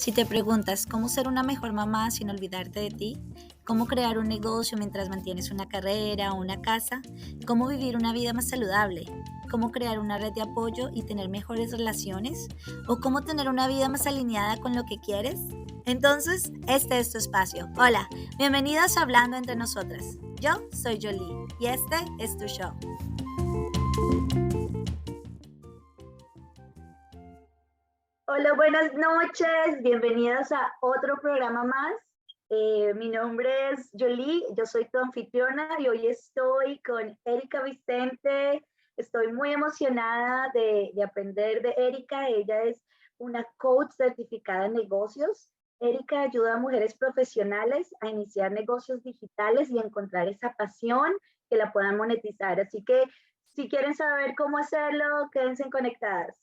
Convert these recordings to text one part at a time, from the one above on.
Si te preguntas cómo ser una mejor mamá sin olvidarte de ti, cómo crear un negocio mientras mantienes una carrera o una casa, cómo vivir una vida más saludable, cómo crear una red de apoyo y tener mejores relaciones, o cómo tener una vida más alineada con lo que quieres, entonces este es tu espacio. Hola, bienvenidas a Hablando entre nosotras. Yo soy Jolie y este es tu show. Hola, buenas noches, bienvenidas a otro programa más. Mi nombre es Jolie, yo soy tu anfitriona y hoy estoy con Erika Vicente. Estoy muy emocionada de aprender de Erika. Ella es una coach certificada en negocios. Erika ayuda a mujeres profesionales a iniciar negocios digitales y encontrar esa pasión que la puedan monetizar. Así que si quieren saber cómo hacerlo, quédense conectadas.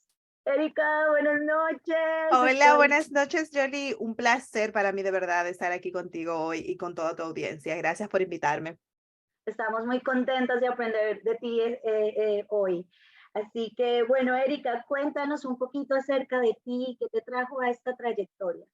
Erika, buenas noches. Hola, buenas noches, Jolie. Un placer para mí de verdad estar aquí contigo hoy y con toda tu audiencia. Gracias por invitarme. Estamos muy contentas de aprender de ti hoy. Así que, bueno, Erika, cuéntanos un poquito acerca de ti, qué te trajo a esta trayectoria.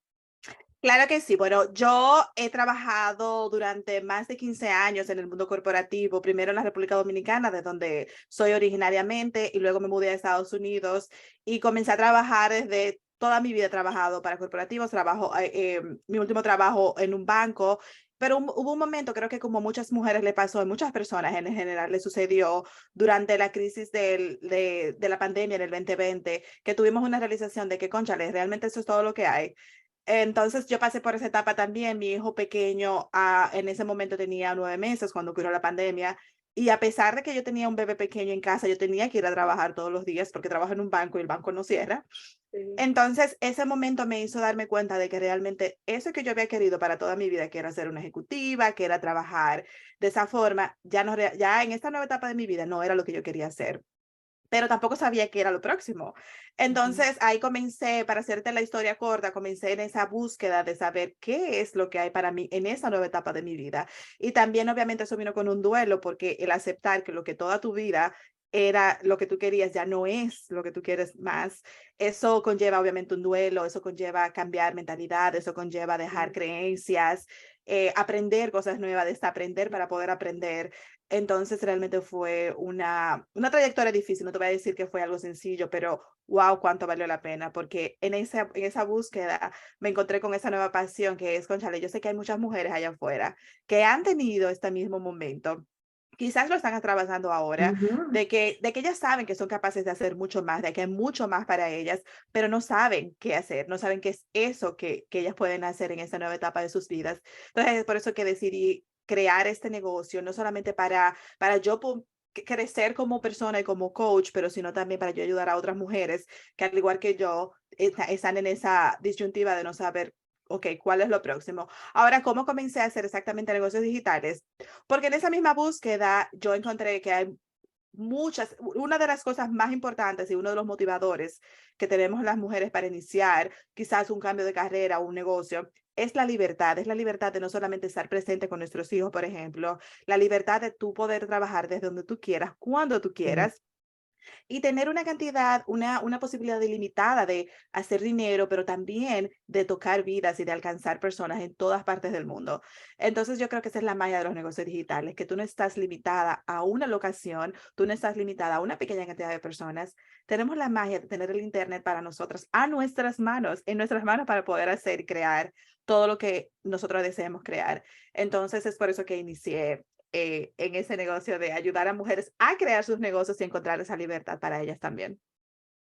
Claro que sí. Bueno, yo he trabajado durante más de 15 años en el mundo corporativo, primero en la República Dominicana, de donde soy originariamente, y luego me mudé a Estados Unidos y comencé a trabajar desde toda mi vida. He trabajado para corporativos, mi último trabajo en un banco. Pero hubo un momento, creo que como muchas mujeres le pasó, y muchas personas en general le sucedió durante la crisis de la pandemia en el 2020, que tuvimos una realización de que, cónchale, realmente eso es todo lo que hay. Entonces yo pasé por esa etapa también. Mi hijo pequeño en ese momento tenía 9 meses cuando ocurrió la pandemia, y a pesar de que yo tenía un bebé pequeño en casa, yo tenía que ir a trabajar todos los días porque trabajo en un banco y el banco no cierra. Sí. Entonces ese momento me hizo darme cuenta de que realmente eso que yo había querido para toda mi vida, que era ser una ejecutiva, que era trabajar de esa forma, ya, no, ya en esta nueva etapa de mi vida no era lo que yo quería hacer, pero tampoco sabía qué era lo próximo. Ujú. Entonces ahí comencé, para hacerte la historia corta, comencé en esa búsqueda de saber qué es lo que hay para mí en esa nueva etapa de mi vida. Y también obviamente eso vino con un duelo, porque el aceptar que lo que toda tu vida era lo que tú querías, ya no es lo que tú quieres más. Eso conlleva obviamente un duelo, eso conlleva cambiar mentalidad, eso conlleva dejar Sí. creencias, aprender cosas nuevas, desaprender para poder aprender. Entonces realmente fue una trayectoria difícil. No te voy a decir que fue algo sencillo, pero wow, cuánto valió la pena, porque en esa búsqueda me encontré con esa nueva pasión que es, cónchale, yo sé que hay muchas mujeres allá afuera que han tenido este mismo momento. Quizás lo están atravesando ahora, Ujú. de que ellas saben que son capaces de hacer mucho más, de que hay mucho más para ellas, pero no saben qué hacer, no saben qué es eso que ellas pueden hacer en esta nueva etapa de sus vidas. Entonces, es por eso que decidí crear este negocio, no solamente para yo crecer como persona y como coach, pero sino también para yo ayudar a otras mujeres que al igual que yo están en esa disyuntiva de no saber, ok, ¿cuál es lo próximo? Ahora, ¿cómo comencé a hacer exactamente negocios digitales? Porque en esa misma búsqueda yo encontré que hay una de las cosas más importantes y uno de los motivadores que tenemos las mujeres para iniciar quizás un cambio de carrera o un negocio es la libertad de no solamente estar presente con nuestros hijos, por ejemplo, la libertad de tú poder trabajar desde donde tú quieras, cuando tú Sí. quieras, y tener una cantidad, una posibilidad ilimitada de hacer dinero, pero también de tocar vidas y de alcanzar personas en todas partes del mundo. Entonces yo creo que esa es la magia de los negocios digitales, que tú no estás limitada a una locación, tú no estás limitada a una pequeña cantidad de personas. Tenemos la magia de tener el Internet para nosotras, a nuestras manos, en nuestras manos para poder hacer y crear todo lo que nosotros deseemos crear. Entonces es por eso que inicié en ese negocio de ayudar a mujeres a crear sus negocios y encontrar esa libertad para ellas también.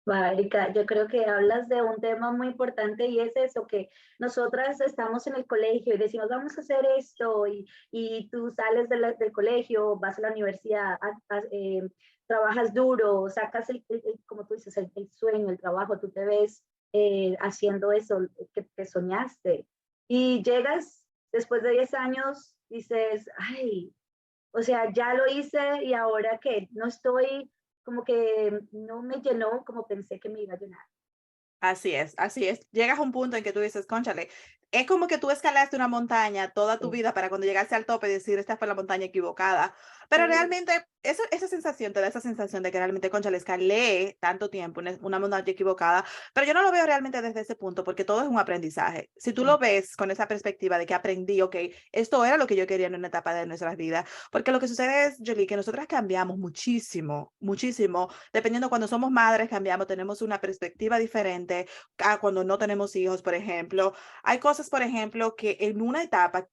Va, Erika, yo creo que hablas de un tema muy importante y es eso, que nosotras estamos en el colegio y decimos, vamos a hacer esto y tú sales del colegio, vas a la universidad, trabajas duro, sacas, como tú dices, el sueño, el trabajo, tú te ves haciendo eso que soñaste y llegas después de 10 años, dices, ay, o sea, ya lo hice y ahora que no estoy, como que no me llenó como pensé que me iba a llenar. Así es, así es. Llegas a un punto en que tú dices, cónchale, es como que tú escalaste una montaña toda tu Sí, vida para cuando llegaste al tope decir, esta fue la montaña equivocada. Pero sí, realmente, esa sensación te da esa sensación de que realmente, concha, le escalé tanto tiempo una montaña equivocada. Pero yo no lo veo realmente desde ese punto, porque todo es un aprendizaje. Si tú lo sí. ves con esa perspectiva de que aprendí, ok, esto era lo que yo quería en una etapa de nuestras vidas. Porque lo que sucede es, Jolie, que nosotras cambiamos muchísimo, muchísimo. Dependiendo cuando somos madres, cambiamos, tenemos una perspectiva diferente a cuando no tenemos hijos, por ejemplo. Hay cosas, por ejemplo, que en una etapa,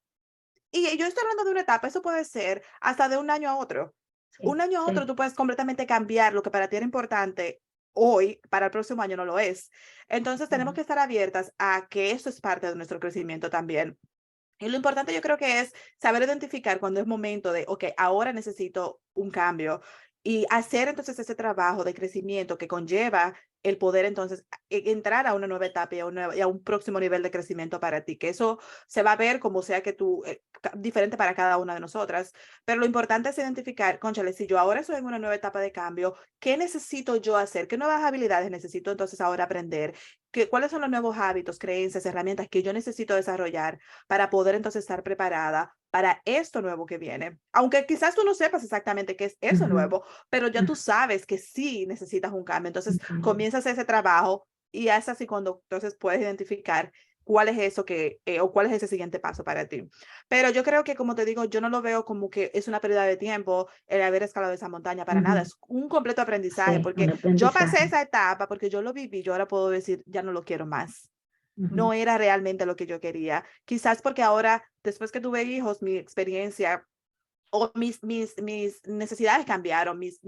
y yo estoy hablando de una etapa, eso puede ser hasta de un año a otro. Un Sí, año a otro sí. tú puedes completamente cambiar lo que para ti era importante hoy, para el próximo año no lo es. Entonces tenemos Ujú, que estar abiertas a que eso es parte de nuestro crecimiento también. Y lo importante yo creo que es saber identificar cuando es momento de, ok, ahora necesito un cambio y hacer entonces ese trabajo de crecimiento que conlleva el poder entonces entrar a una nueva etapa y a un próximo nivel de crecimiento para ti, que eso se va a ver como sea que tú, diferente para cada una de nosotras, pero lo importante es identificar, conchale, si yo ahora estoy en una nueva etapa de cambio, ¿qué necesito yo hacer? ¿Qué nuevas habilidades necesito entonces ahora aprender? ¿Cuáles son los nuevos hábitos, creencias, herramientas que yo necesito desarrollar para poder entonces estar preparada para esto nuevo que viene? Aunque quizás tú no sepas exactamente qué es eso ujú, nuevo, pero ya tú sabes que sí necesitas un cambio. Entonces ujú. comienzas ese trabajo y es así cuando entonces puedes identificar cuál es eso o cuál es ese siguiente paso para ti. Pero yo creo que, como te digo, yo no lo veo como que es una pérdida de tiempo el haber escalado esa montaña para nada. Ujú. Es un completo aprendizaje Sí, un porque yo pasé aprendizaje. esa etapa, porque yo lo viví, yo ahora puedo decir, ya no lo quiero más. Ujú, No era realmente lo que yo quería. Quizás porque ahora, después que tuve hijos, mi experiencia o mis necesidades cambiaron, mis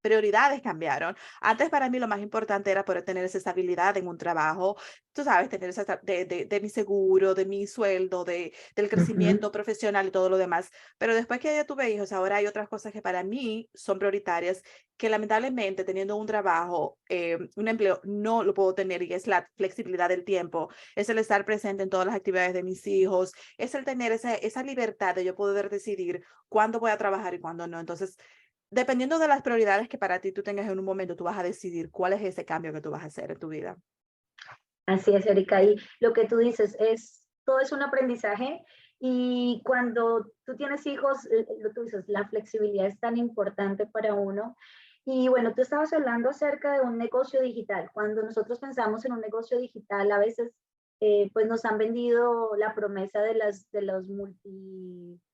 prioridades cambiaron. Antes para mí lo más importante era poder tener esa estabilidad en un trabajo, tú sabes, tener esa de mi seguro, de mi sueldo, del ujú. crecimiento profesional y todo lo demás. Pero después que ya tuve hijos, ahora hay otras cosas que para mí son prioritarias, que lamentablemente teniendo un trabajo, un empleo, no lo puedo tener y es la flexibilidad del tiempo, es el estar presente en todas las actividades de mis hijos, es el tener esa libertad de yo poder decidir cuándo voy a trabajar y cuándo no. Entonces, dependiendo de las prioridades que para ti tú tengas en un momento, tú vas a decidir cuál es ese cambio que tú vas a hacer en tu vida. Así es, Erika. Y lo que tú dices es, todo es un aprendizaje y cuando tú tienes hijos, lo que tú dices, la flexibilidad es tan importante para uno. Y bueno, tú estabas hablando acerca de un negocio digital. Cuando nosotros pensamos en un negocio digital, a veces pues nos han vendido la promesa de los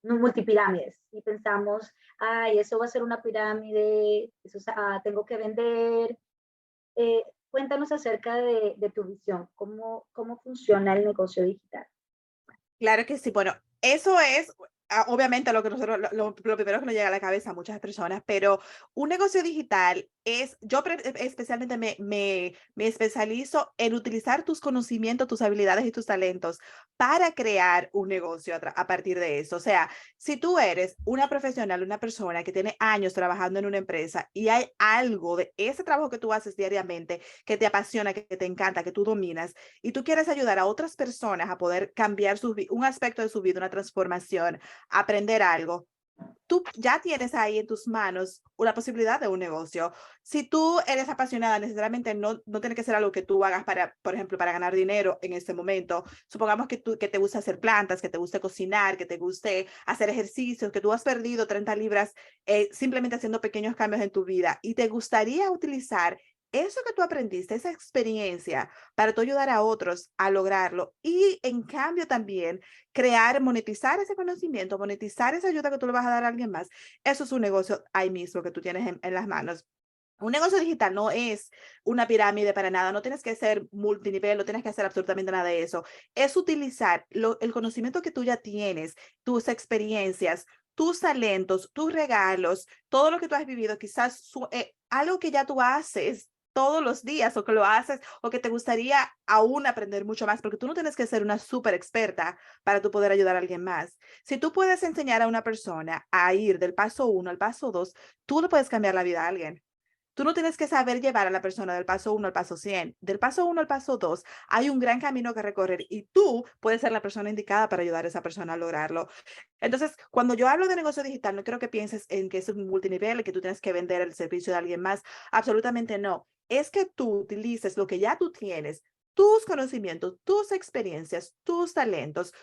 multipirámides y pensamos, ay, eso va a ser una pirámide, eso, tengo que vender, cuéntanos acerca de tu visión, cómo funciona el negocio digital. Claro que sí. Bueno, eso es obviamente lo que nosotros, lo primero que nos llega a la cabeza a muchas personas, pero un negocio digital es, especialmente me especializo en utilizar tus conocimientos, tus habilidades y tus talentos para crear un negocio a partir de eso. O sea, si tú eres una profesional, una persona que tiene años trabajando en una empresa y hay algo de ese trabajo que tú haces diariamente que te apasiona, que te encanta, que tú dominas, y tú quieres ayudar a otras personas a poder cambiar un aspecto de su vida, una transformación, aprender algo, tú ya tienes ahí en tus manos una posibilidad de un negocio. Si tú eres apasionada, necesariamente no tiene que ser algo que tú hagas para, por ejemplo, para ganar dinero en este momento. Supongamos que te gusta hacer plantas, que te guste cocinar, que te guste hacer ejercicios, que tú has perdido 30 libras simplemente haciendo pequeños cambios en tu vida y te gustaría utilizar eso que tú aprendiste, esa experiencia, para tú ayudar a otros a lograrlo y en cambio también crear, monetizar ese conocimiento, monetizar esa ayuda que tú le vas a dar a alguien más. Eso es un negocio ahí mismo que tú tienes en las manos. Un negocio digital no es una pirámide para nada, no tienes que ser multinivel, no tienes que hacer absolutamente nada de eso. Es utilizar el conocimiento que tú ya tienes, tus experiencias, tus talentos, tus regalos, todo lo que tú has vivido, quizás algo que ya tú haces todos los días o que lo haces o que te gustaría aún aprender mucho más, porque tú no tienes que ser una súper experta para tú poder ayudar a alguien más. Si tú puedes enseñar a una persona a ir del paso uno al paso dos, tú le puedes cambiar la vida a alguien. Tú no tienes que saber llevar a la persona del paso uno al paso 100. Del paso uno al paso 2 hay un gran camino que recorrer y tú puedes ser la persona indicada para ayudar a esa persona a lograrlo. Entonces, cuando yo hablo de negocio digital, no quiero que pienses en que es un multinivel, que tú tienes que vender el servicio de alguien más. Absolutamente no. Es que tú utilices lo que ya tú tienes tus conocimientos, tus experiencias, tus talentos,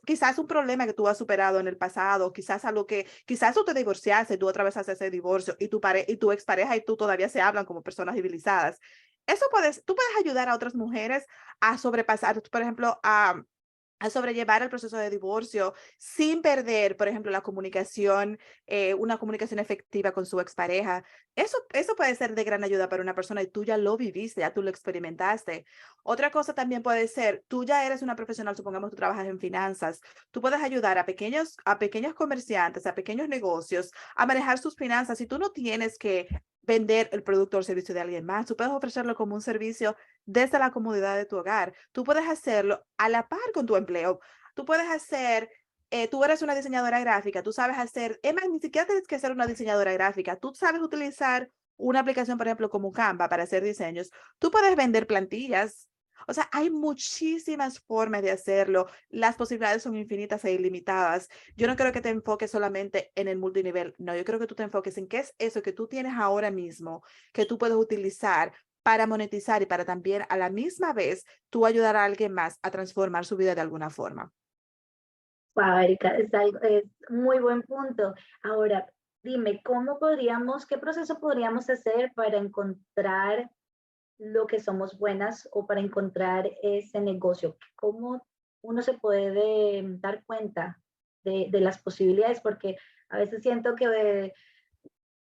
quizás un problema que tú has superado en el pasado, quizás algo que, quizás tú te divorciaste, tú otra vez haces ese divorcio y y tu expareja y tú todavía se hablan como personas civilizadas. Tú puedes ayudar a otras mujeres a sobrepasar, por ejemplo, a sobrellevar el proceso de divorcio sin perder, por ejemplo, la comunicación, una comunicación efectiva con su expareja. Eso puede ser de gran ayuda para una persona y tú ya lo viviste, ya tú lo experimentaste. Otra cosa también puede ser, tú ya eres una profesional, supongamos tú trabajas en finanzas, tú puedes ayudar a pequeños comerciantes, a pequeños negocios a manejar sus finanzas y tú no tienes que vender el producto o el servicio de alguien más, tú puedes ofrecerlo como un servicio desde la comodidad de tu hogar. Tú puedes hacerlo a la par con tu empleo. Tú puedes hacer, tú eres una diseñadora gráfica, tú sabes hacer, es más, ni siquiera tienes que ser una diseñadora gráfica, tú sabes utilizar una aplicación, por ejemplo, como Canva para hacer diseños. Tú puedes vender plantillas. O sea, hay muchísimas formas de hacerlo. Las posibilidades son infinitas e ilimitadas. Yo no creo que te enfoques solamente en el multinivel. No, yo creo que tú te enfoques en qué es eso que tú tienes ahora mismo, que tú puedes utilizar para monetizar y para también a la misma vez tú ayudar a alguien más a transformar su vida de alguna forma. Wow, Erika, es muy buen punto. Ahora, dime, qué proceso podríamos hacer para encontrar lo que somos buenas o para encontrar ese negocio? ¿Cómo uno se puede dar cuenta de las posibilidades? Porque a veces siento que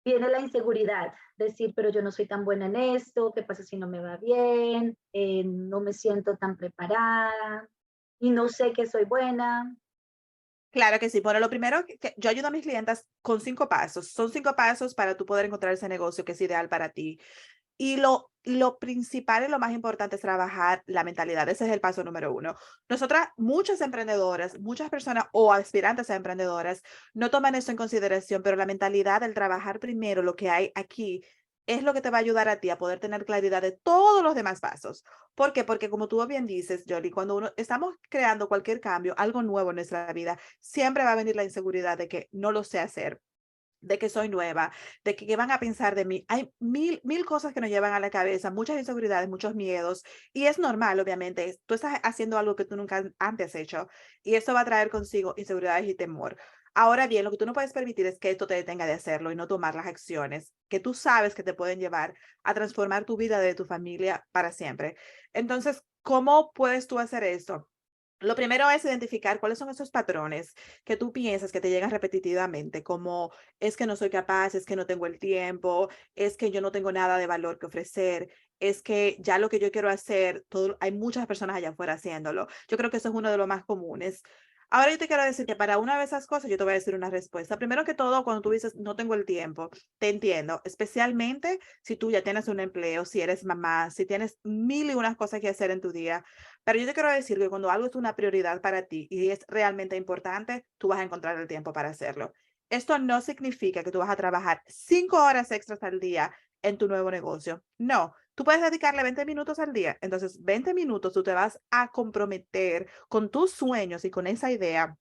viene la inseguridad, decir, pero yo no soy tan buena en esto, ¿qué pasa si no me va bien? No me siento tan preparada y no sé que soy buena. Claro que sí. Bueno, lo primero que yo ayudo a mis clientas con 5 pasos. Son 5 pasos para tú poder encontrar ese negocio que es ideal para ti. Y lo principal y lo más importante es trabajar la mentalidad. Ese es el paso número uno. Nosotras, muchas emprendedoras, muchas personas o aspirantes a emprendedoras no toman eso en consideración, pero la mentalidad del trabajar primero lo que hay aquí es lo que te va a ayudar a ti a poder tener claridad de todos los demás pasos. ¿Por qué? Porque como tú bien dices, Jolie, cuando estamos creando cualquier cambio, algo nuevo en nuestra vida, siempre va a venir la inseguridad de que no lo sé hacer, de que soy nueva, de que qué van a pensar de mí. Hay mil cosas que nos llevan a la cabeza, muchas inseguridades, muchos miedos, y es normal, obviamente. Tú estás haciendo algo que tú nunca antes has hecho, y eso va a traer consigo inseguridades y temor. Ahora bien, lo que tú no puedes permitir es que esto te detenga de hacerlo y no tomar las acciones que tú sabes que te pueden llevar a transformar tu vida de tu familia para siempre. Entonces, ¿cómo puedes tú hacer esto? Lo primero es identificar cuáles son esos patrones que tú piensas que te llegan repetitivamente, como es que no soy capaz, es que no tengo el tiempo, es que yo no tengo nada de valor que ofrecer, es que ya lo que yo quiero hacer, hay muchas personas allá afuera haciéndolo. Yo creo que eso es uno de los más comunes. Ahora yo te quiero decir que para una de esas cosas yo te voy a decir una respuesta. Primero que todo, cuando tú dices no tengo el tiempo, te entiendo, especialmente si tú ya tienes un empleo, si eres mamá, si tienes mil y unas cosas que hacer en tu día. Pero yo te quiero decir que cuando algo es una prioridad para ti y es realmente importante, tú vas a encontrar el tiempo para hacerlo. Esto no significa que tú vas a trabajar 5 horas extras al día en tu nuevo negocio. No, tú puedes dedicarle 20 minutos al día. Entonces, 20 minutos tú te vas a comprometer con tus sueños y con esa idea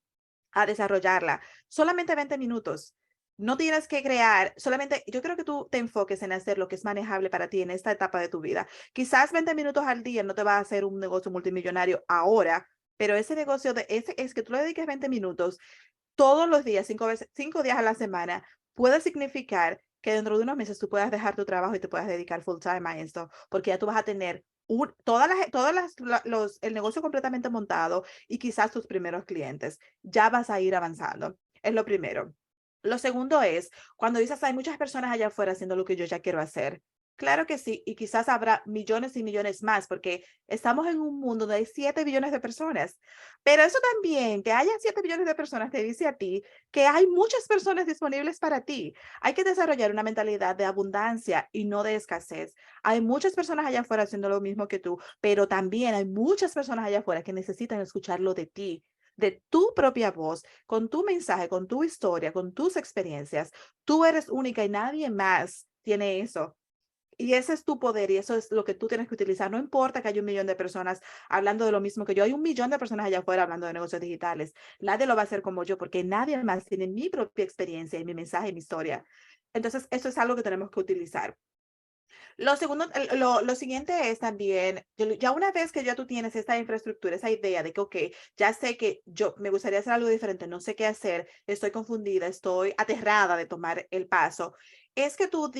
a desarrollarla. Solamente 20 minutos. No tienes que crear, solamente yo creo que tú te enfoques en hacer lo que es manejable para ti en esta etapa de tu vida. Quizás 20 minutos al día no te va a hacer un negocio multimillonario ahora, pero ese negocio ese es que tú le dediques 20 minutos todos los días, 5 días a la semana, puede significar que dentro de unos meses tú puedas dejar tu trabajo y te puedas dedicar full time a esto, porque ya tú vas a tener el negocio completamente montado y quizás tus primeros clientes. Ya vas a ir avanzando. Es lo primero. Lo segundo es, cuando dices, hay muchas personas allá afuera haciendo lo que yo ya quiero hacer. Claro que sí, y quizás habrá millones y millones más, porque estamos en un mundo donde hay 7 billones de personas. Pero eso también, que haya 7 billones de personas, te dice a ti que hay muchas personas disponibles para ti. Hay que desarrollar una mentalidad de abundancia y no de escasez. Hay muchas personas allá afuera haciendo lo mismo que tú, pero también hay muchas personas allá afuera que necesitan escucharlo de ti, de tu propia voz, con tu mensaje, con tu historia, con tus experiencias. Tú eres única y nadie más tiene eso. Y ese es tu poder y eso es lo que tú tienes que utilizar. No importa que haya un millón de personas hablando de lo mismo que yo. Hay un millón de personas allá afuera hablando de negocios digitales. Nadie lo va a hacer como yo porque nadie más tiene mi propia experiencia y mi mensaje y mi historia. Entonces, eso es algo que tenemos que utilizar. Lo segundo, lo siguiente es también, ya una vez que ya tú tienes esta infraestructura, esa idea de que, ok, ya sé que yo me gustaría hacer algo diferente, no sé qué hacer, estoy confundida, estoy aterrada de tomar el paso, es que tú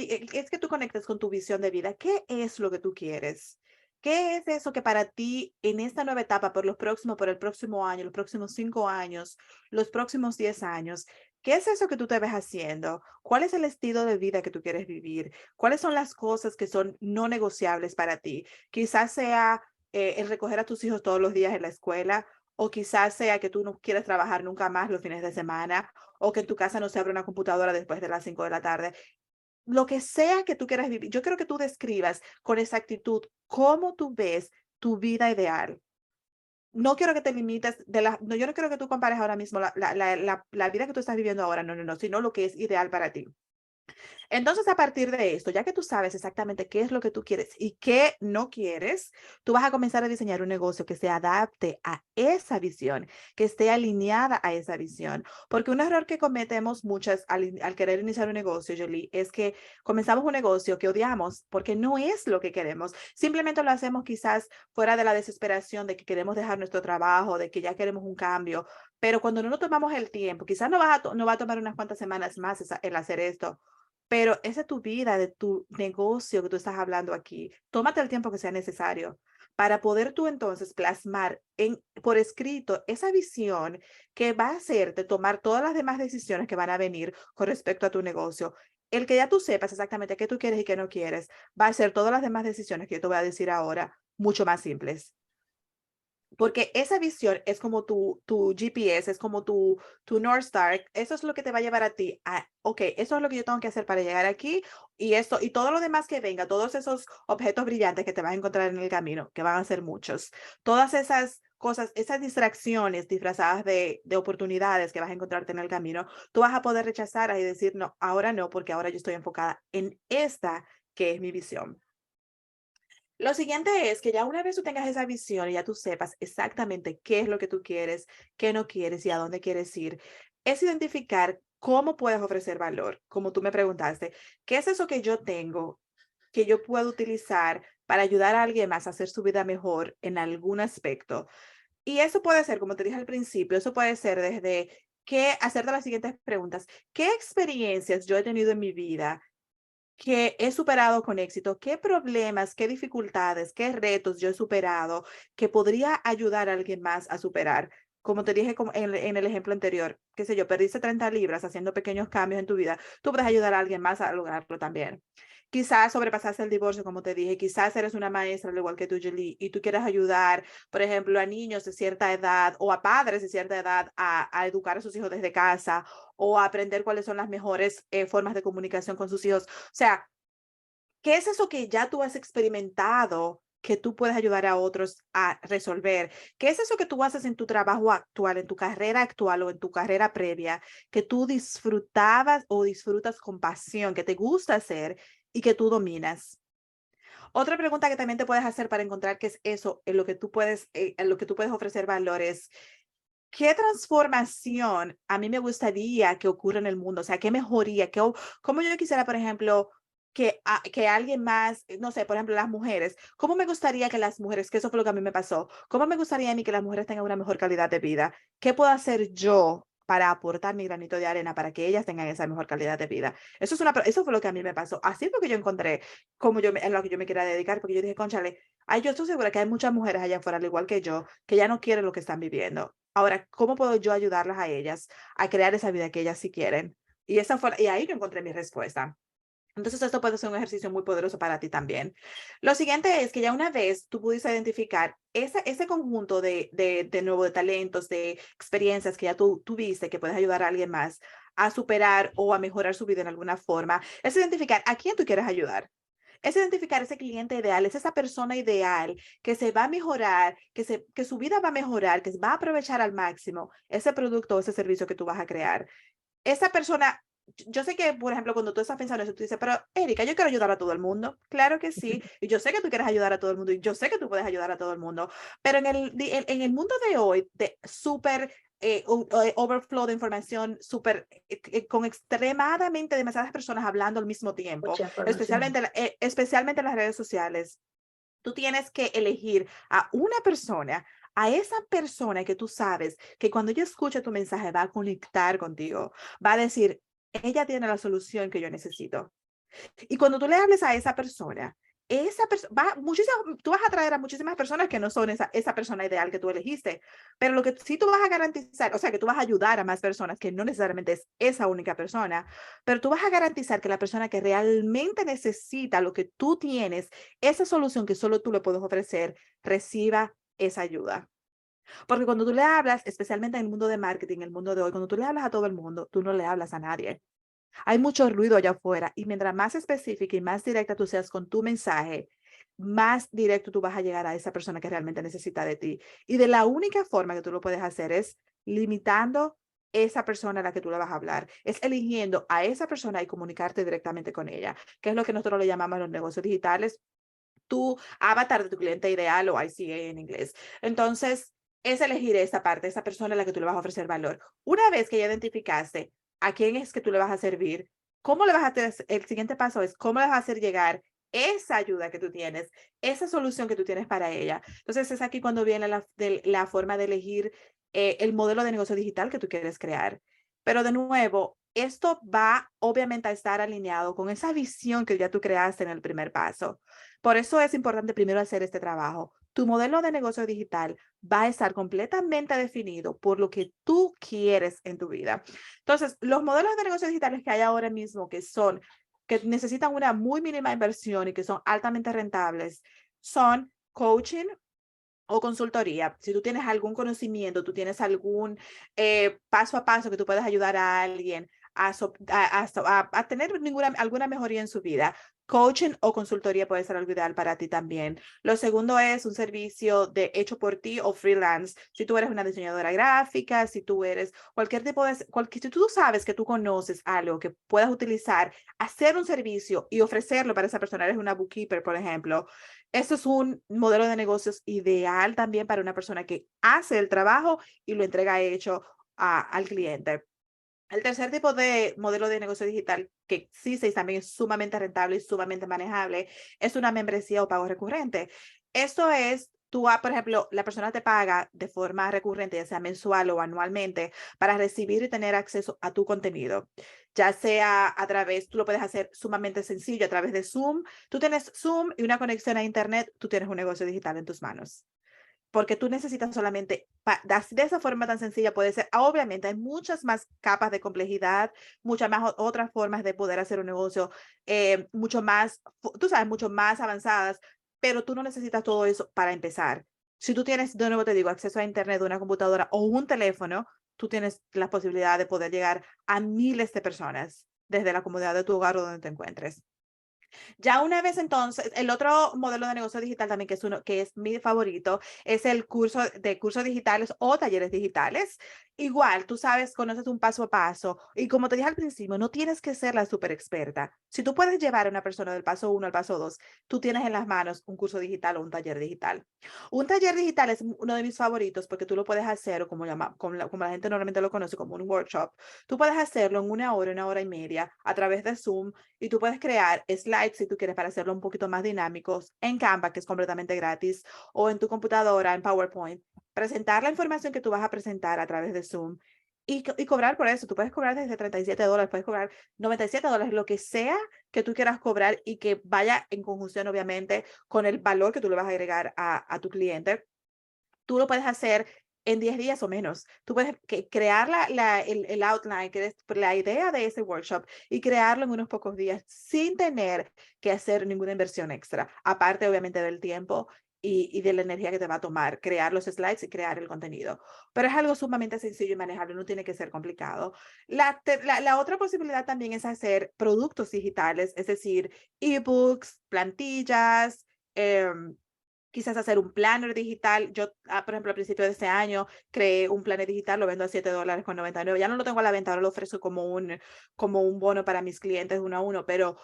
conectes con tu visión de vida. ¿Qué es lo que tú quieres? ¿Qué es eso que para ti en esta nueva etapa, por el próximo año, los próximos 5 años, los próximos 10 años, qué es eso que tú te ves haciendo? ¿Cuál es el estilo de vida que tú quieres vivir? ¿Cuáles son las cosas que son no negociables para ti? Quizás sea el recoger a tus hijos todos los días en la escuela, o quizás sea que tú no quieres trabajar nunca más los fines de semana, o que en tu casa no se abra una computadora después de las 5 de la tarde. Lo que sea que tú quieras vivir, yo quiero que tú describas con exactitud cómo tú ves tu vida ideal. No quiero que te limites no, yo no quiero que tú compares ahora mismo la vida que tú estás viviendo ahora, no, no, no, sino lo que es ideal para ti. Entonces, a partir de esto, ya que tú sabes exactamente qué es lo que tú quieres y qué no quieres, tú vas a comenzar a diseñar un negocio que se adapte a esa visión, que esté alineada a esa visión. Porque un error que cometemos muchas al querer iniciar un negocio, Jolie, es que comenzamos un negocio que odiamos porque no es lo que queremos. Simplemente lo hacemos quizás fuera de la desesperación de que queremos dejar nuestro trabajo, de que ya queremos un cambio. Pero cuando no nos tomamos el tiempo, quizás no va a tomar unas cuantas semanas más el hacer esto, pero esa es tu vida, de tu negocio que tú estás hablando aquí. Tómate el tiempo que sea necesario para poder tú entonces plasmar por escrito esa visión que va a hacerte tomar todas las demás decisiones que van a venir con respecto a tu negocio. El que ya tú sepas exactamente qué tú quieres y qué no quieres, va a hacer todas las demás decisiones que yo te voy a decir ahora mucho más simples. Porque esa visión es como tu GPS, es como tu North Star. Eso es lo que te va a llevar a ti a, ok, eso es lo que yo tengo que hacer para llegar aquí y esto y todo lo demás que venga, todos esos objetos brillantes que te vas a encontrar en el camino, que van a ser muchos. Todas esas cosas, esas distracciones disfrazadas de oportunidades que vas a encontrarte en el camino, tú vas a poder rechazar y decir, no, ahora no, porque ahora yo estoy enfocada en esta que es mi visión. Lo siguiente es que ya una vez tú tengas esa visión y ya tú sepas exactamente qué es lo que tú quieres, qué no quieres y a dónde quieres ir, es identificar cómo puedes ofrecer valor, como tú me preguntaste, ¿qué es eso que yo tengo que yo puedo utilizar para ayudar a alguien más a hacer su vida mejor en algún aspecto? Y eso puede ser, como te dije al principio, eso puede ser desde hacerte las siguientes preguntas. ¿Qué experiencias yo he tenido en mi vida que he superado con éxito? ¿Qué problemas, qué dificultades, qué retos yo he superado que podría ayudar a alguien más a superar? Como te dije en el ejemplo anterior, qué sé yo, perdiste 30 libras haciendo pequeños cambios en tu vida, tú puedes ayudar a alguien más a lograrlo también. Quizás sobrepasaste el divorcio, como te dije, quizás eres una maestra, al igual que tú, Julie, y tú quieres ayudar, por ejemplo, a niños de cierta edad o a padres de cierta edad a educar a sus hijos desde casa o a aprender cuáles son las mejores formas de comunicación con sus hijos. O sea, ¿qué es eso que ya tú has experimentado que tú puedes ayudar a otros a resolver? ¿Qué es eso que tú haces en tu trabajo actual, en tu carrera actual o en tu carrera previa, que tú disfrutabas o disfrutas con pasión, que te gusta hacer y que tú dominas? Otra pregunta que también te puedes hacer para encontrar qué es eso en lo que tú puedes ofrecer valores. ¿Qué transformación a mí me gustaría que ocurra en el mundo? O sea, ¿qué mejoría? ¿Cómo yo quisiera, por ejemplo, que alguien más, no sé, por ejemplo, las mujeres, cómo me gustaría que las mujeres, que eso fue lo que a mí me pasó, cómo me gustaría a mí que las mujeres tengan una mejor calidad de vida? ¿Qué puedo hacer yo para aportar mi granito de arena para que ellas tengan esa mejor calidad de vida? Eso fue lo que a mí me pasó. Así fue que yo encontré en lo que yo me quería dedicar, porque yo dije, cónchale, ay, yo estoy segura que hay muchas mujeres allá afuera, al igual que yo, que ya no quieren lo que están viviendo. Ahora, ¿cómo puedo yo ayudarlas a ellas a crear esa vida que ellas sí quieren? Y ahí yo encontré mi respuesta. Entonces, esto puede ser un ejercicio muy poderoso para ti también. Lo siguiente es que ya una vez tú pudiste identificar ese conjunto de nuevo de talentos, de experiencias que ya tú tuviste, que puedes ayudar a alguien más a superar o a mejorar su vida en alguna forma, es identificar a quién tú quieres ayudar. Es identificar ese cliente ideal, es esa persona ideal que se va a mejorar, que su vida va a mejorar, que va a aprovechar al máximo ese producto o ese servicio que tú vas a crear. Esa persona, yo sé que, por ejemplo, cuando tú estás pensando eso, tú dices, pero Erika, yo quiero ayudar a todo el mundo. Claro que sí. Y yo sé que tú quieres ayudar a todo el mundo y yo sé que tú puedes ayudar a todo el mundo. Pero en el mundo de hoy, de súper overflow de información súper, con extremadamente demasiadas personas hablando al mismo tiempo, Mucha información. especialmente en las redes sociales. Tú tienes que elegir a esa persona que tú sabes que cuando ella escuche tu mensaje va a conectar contigo, va a decir, ella tiene la solución que yo necesito. Y cuando tú le hables a esa persona tú vas a atraer a muchísimas personas que no son esa persona ideal que tú elegiste, pero lo que sí tú vas a garantizar, o sea, que tú vas a ayudar a más personas, que no necesariamente es esa única persona, pero tú vas a garantizar que la persona que realmente necesita lo que tú tienes, esa solución que solo tú le puedes ofrecer, reciba esa ayuda. Porque cuando tú le hablas, especialmente en el mundo de marketing, el mundo de hoy, cuando tú le hablas a todo el mundo, tú no le hablas a nadie. Hay mucho ruido allá afuera y mientras más específica y más directa tú seas con tu mensaje, más directo tú vas a llegar a esa persona que realmente necesita de ti. Y de la única forma que tú lo puedes hacer es limitando esa persona a la que tú le vas a hablar, es eligiendo a esa persona y comunicarte directamente con ella, que es lo que nosotros le llamamos los negocios digitales, tu avatar de tu cliente ideal o ICA en inglés. Entonces, es elegir esa parte, esa persona a la que tú le vas a ofrecer valor. Una vez que ya identificaste a quién es que tú le vas a servir, ¿cómo le vas a hacer? El siguiente paso es cómo le vas a hacer llegar esa ayuda que tú tienes, esa solución que tú tienes para ella. Entonces, es aquí cuando viene la forma de elegir el modelo de negocio digital que tú quieres crear. Pero de nuevo, esto va obviamente a estar alineado con esa visión que ya tú creaste en el primer paso. Por eso es importante primero hacer este trabajo. Tu modelo de negocio digital va a estar completamente definido por lo que tú quieres en tu vida. Entonces, los modelos de negocio digitales que hay ahora mismo que necesitan una muy mínima inversión y que son altamente rentables, son coaching o consultoría. Si tú tienes algún conocimiento, tú tienes algún paso a paso que tú puedas ayudar a alguien a tener alguna mejoría en su vida. Coaching o consultoría puede ser algo ideal para ti también. Lo segundo es un servicio de hecho por ti o freelance. Si tú eres una diseñadora gráfica, si tú eres cualquier tipo si tú sabes que tú conoces algo que puedas utilizar, hacer un servicio y ofrecerlo para esa persona, eres una bookkeeper, por ejemplo, esto es un modelo de negocios ideal también para una persona que hace el trabajo y lo entrega hecho al cliente. El tercer tipo de modelo de negocio digital que existe y también es sumamente rentable y sumamente manejable es una membresía o pago recurrente. Esto es, por ejemplo, la persona te paga de forma recurrente, ya sea mensual o anualmente, para recibir y tener acceso a tu contenido. Ya sea tú lo puedes hacer sumamente sencillo a través de Zoom. Tú tienes Zoom y una conexión a Internet, tú tienes un negocio digital en tus manos porque tú necesitas solamente, de esa forma tan sencilla puede ser, obviamente hay muchas más capas de complejidad, muchas más otras formas de poder hacer un negocio, mucho más, tú sabes, mucho más avanzadas, pero tú no necesitas todo eso para empezar. Si tú tienes, de nuevo te digo, acceso a internet, una computadora o un teléfono, tú tienes la posibilidad de poder llegar a miles de personas desde la comodidad de tu hogar o donde te encuentres. Ya una vez entonces, el otro modelo de negocio digital también que es mi favorito, es el cursos digitales o talleres digitales. Igual, tú sabes, conoces un paso a paso y como te dije al principio, no tienes que ser la super experta. Si tú puedes llevar a una persona del paso 1 al paso 2, tú tienes en las manos un curso digital o un taller digital. Un taller digital es uno de mis favoritos porque tú lo puedes hacer, o como la gente normalmente lo conoce, como un workshop. Tú puedes hacerlo en una hora y media a través de Zoom y tú puedes crear slides si tú quieres para hacerlo un poquito más dinámicos en Canva, que es completamente gratis, o en tu computadora, en PowerPoint. Presentar la información que tú vas a presentar a través de Zoom y cobrar por eso. Tú puedes cobrar desde $37, puedes cobrar $97, lo que sea que tú quieras cobrar y que vaya en conjunción, obviamente, con el valor que tú le vas a agregar a tu cliente. Tú lo puedes hacer en 10 días o menos. Tú puedes crear el outline, que es la idea de ese workshop y crearlo en unos pocos días sin tener que hacer ninguna inversión extra, aparte obviamente del tiempo y de la energía que te va a tomar crear los slides y crear el contenido. Pero es algo sumamente sencillo y manejable, no tiene que ser complicado. La otra posibilidad también es hacer productos digitales, es decir, ebooks, plantillas, quizás hacer un planner digital. Yo, por ejemplo, al principio de este año creé un planner digital, lo vendo a $7.99. Ya no lo tengo a la venta, ahora lo ofrezco como un bono para mis clientes uno a uno, pero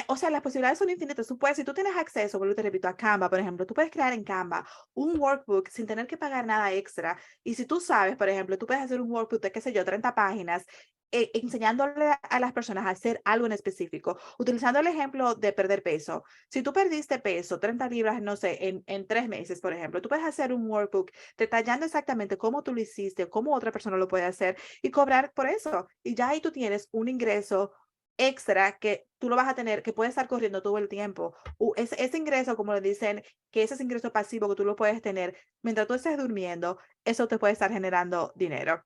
O sea, las posibilidades son infinitas. Tú puedes, si tú tienes acceso, vuelvo y te repito, a Canva, por ejemplo, tú puedes crear en Canva un workbook sin tener que pagar nada extra. Y si tú sabes, por ejemplo, tú puedes hacer un workbook de, qué sé yo, 30 páginas, enseñándole a las personas a hacer algo en específico, utilizando el ejemplo de perder peso. Si tú perdiste peso, 30 libras, no sé, en 3 meses, por ejemplo, tú puedes hacer un workbook detallando exactamente cómo tú lo hiciste, cómo otra persona lo puede hacer y cobrar por eso. Y ya ahí tú tienes un ingreso extra que tú lo vas a tener, que puede estar corriendo todo el tiempo. Ese ingreso, como le dicen, que ese es ingreso pasivo que tú lo puedes tener mientras tú estés durmiendo, eso te puede estar generando dinero.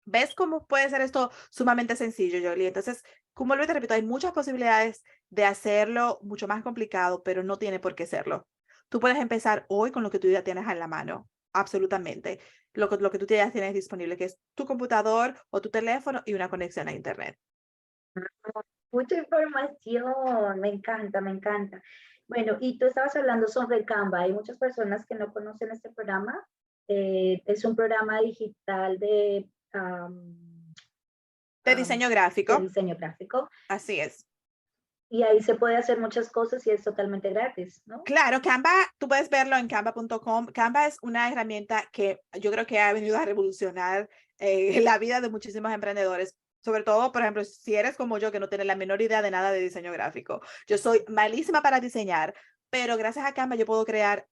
¿Ves cómo puede ser esto sumamente sencillo, Jolie? Entonces, como lo te repito, hay muchas posibilidades de hacerlo mucho más complicado, pero no tiene por qué serlo. Tú puedes empezar hoy con lo que tú ya tienes en la mano, absolutamente. Lo que tú ya tienes disponible, que es tu computador o tu teléfono y una conexión a Internet. Mucha información, me encanta, me encanta. Bueno, y tú estabas hablando sobre Canva. Hay muchas personas que no conocen este programa. Es un programa digital De um, diseño de gráfico, diseño gráfico así es. y ahí se puede hacer muchas cosas y es totalmente gratis, ¿no? Claro, Canva, tú puedes verlo en canva.com. Canva es una herramienta que yo creo que ha venido a revolucionar la vida de muchísimos emprendedores. Sobre todo, por ejemplo, si eres como yo, que no tienes la menor idea de nada de diseño gráfico. Yo soy malísima para diseñar, pero gracias a Canva yo puedo crear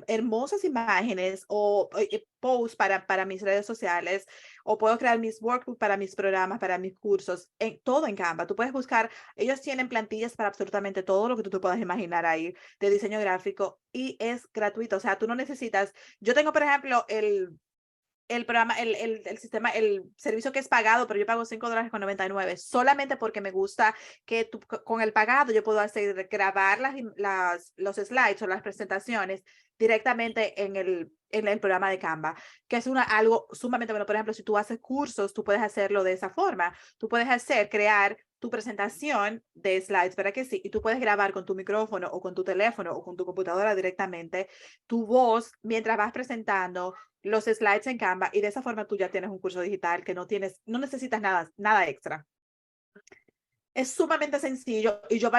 hermosas imágenes o posts para mis redes sociales, o puedo crear mis workbooks para mis programas, para mis cursos, todo en Canva. Tú puedes buscar, ellos tienen plantillas para absolutamente todo lo que tú te puedas imaginar ahí de diseño gráfico y es gratuito. O sea, tú no necesitas, yo tengo, por ejemplo, el programa, el sistema, el servicio que es pagado, pero yo pago $5.99 solamente porque me gusta que con el pagado yo puedo hacer, grabar los slides o las presentaciones directamente en el programa de Canva, que es algo sumamente bueno. Por ejemplo, si tú haces cursos, tú puedes hacerlo de esa forma. Tú puedes crear tu presentación de slides, ¿para que sí? Y tú puedes grabar con tu micrófono o con tu teléfono o con tu computadora directamente tu voz mientras vas presentando los slides en Canva y de esa forma tú ya tienes un curso digital que no necesitas nada extra. Es sumamente sencillo y yo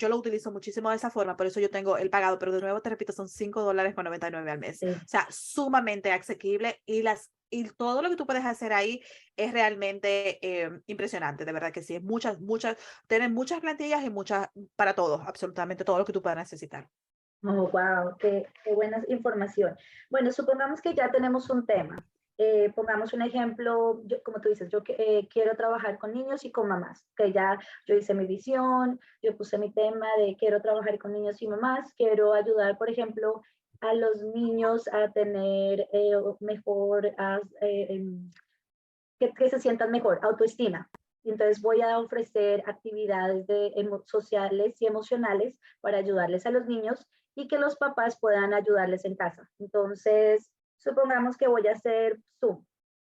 lo utilizo muchísimo de esa forma, por eso yo tengo el pagado, pero de nuevo te repito, son $5.99 al mes. Sí. O sea, sumamente asequible y todo lo que tú puedes hacer ahí es realmente impresionante, de verdad que sí, es tienen muchas plantillas y muchas para todo, absolutamente todo lo que tú puedas necesitar. Oh, wow, qué buena información. Bueno, supongamos que ya tenemos un tema. Pongamos un ejemplo, como tú dices, yo quiero trabajar con niños y con mamás, que ya yo hice mi visión, yo puse mi tema de quiero trabajar con niños y mamás, quiero ayudar, por ejemplo, a los niños a tener mejor, que se sientan mejor, autoestima. Y entonces voy a ofrecer actividades sociales y emocionales para ayudarles a los niños y que los papás puedan ayudarles en casa. Entonces, supongamos que voy a hacer Zoom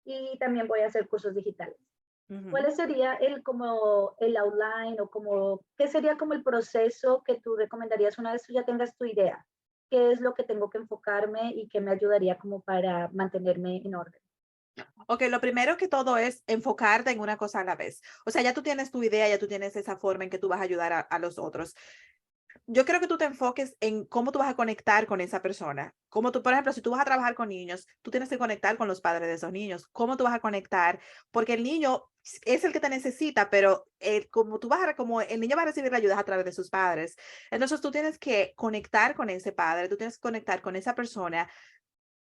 y también voy a hacer cursos digitales. Ujú. ¿Cuál sería como el outline o como, qué sería como el proceso que tú recomendarías una vez tú ya tengas tu idea? ¿Qué es lo que tengo que enfocarme y que me ayudaría como para mantenerme en orden? Ok, lo primero que todo es enfocarte en una cosa a la vez. O sea, ya tú tienes tu idea, ya tú tienes esa forma en que tú vas a ayudar a los otros. Yo creo que tú te enfoques en cómo tú vas a conectar con esa persona. Como tú, por ejemplo, si tú vas a trabajar con niños, tú tienes que conectar con los padres de esos niños. ¿Cómo tú vas a conectar? Porque el niño es el que te necesita, pero como el niño va a recibir la ayuda a través de sus padres. Entonces tú tienes que conectar con ese padre, tú tienes que conectar con esa persona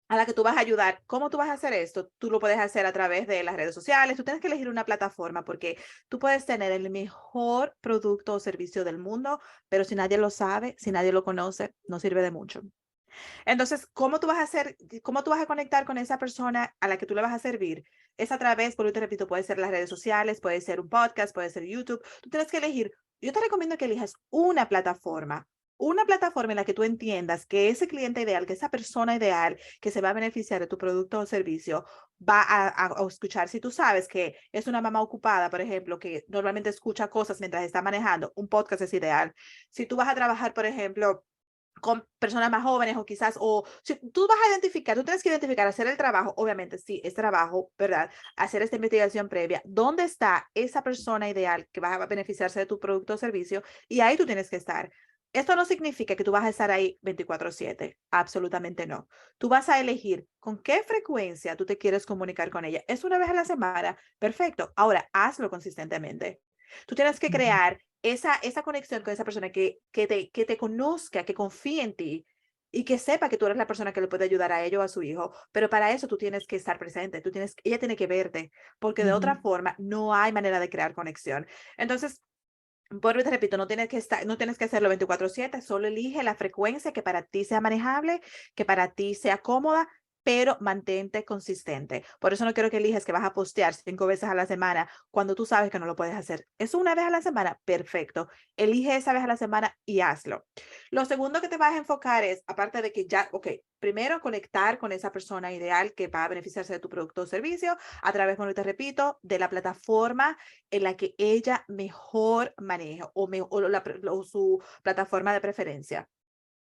a la que tú vas a ayudar. ¿Cómo tú vas a hacer esto? Tú lo puedes hacer a través de las redes sociales. Tú tienes que elegir una plataforma porque tú puedes tener el mejor producto o servicio del mundo, pero si nadie lo sabe, si nadie lo conoce, no sirve de mucho. Entonces, cómo tú vas a conectar con esa persona a la que tú le vas a servir? Es a través, por te repito, puede ser las redes sociales, puede ser un podcast, puede ser YouTube. Tú tienes que elegir. Yo te recomiendo que elijas una plataforma en la que tú entiendas que ese cliente ideal, que esa persona ideal que se va a beneficiar de tu producto o servicio, va a escuchar. Si tú sabes que es una mamá ocupada, por ejemplo, que normalmente escucha cosas mientras está manejando, un podcast es ideal. Si tú vas a trabajar, por ejemplo, con personas más jóvenes o quizás, o si tú vas a identificar, tú tienes que identificar, hacer el trabajo, obviamente, sí, es trabajo, ¿verdad? Hacer esta investigación previa. ¿Dónde está esa persona ideal que va a beneficiarse de tu producto o servicio? Y ahí tú tienes que estar. Esto no significa que tú vas a estar ahí 24/7, absolutamente no. Tú vas a elegir con qué frecuencia tú te quieres comunicar con ella. ¿Es una vez a la semana? Perfecto. Ahora, hazlo consistentemente. Tú tienes que Ujú, crear esa conexión con esa persona que te conozca, que confíe en ti y que sepa que tú eres la persona que le puede ayudar a ellos o a su hijo. Pero para eso tú tienes que estar presente, ella tiene que verte, porque de otra ujú. forma no hay manera de crear conexión. Entonces, por te repito, no tienes que hacerlo 24/7, solo elige la frecuencia que para ti sea manejable, que para ti sea cómoda, pero mantente consistente. Por eso no quiero que elijas que vas a postear 5 veces a la semana cuando tú sabes que no lo puedes hacer. ¿Es una vez a la semana? Perfecto. Elige esa vez a la semana y hazlo. Lo segundo que te vas a enfocar es, aparte de que ya, ok, primero conectar con esa persona ideal que va a beneficiarse de tu producto o servicio a través, como te repito, de la plataforma en la que ella mejor maneja o su plataforma de preferencia.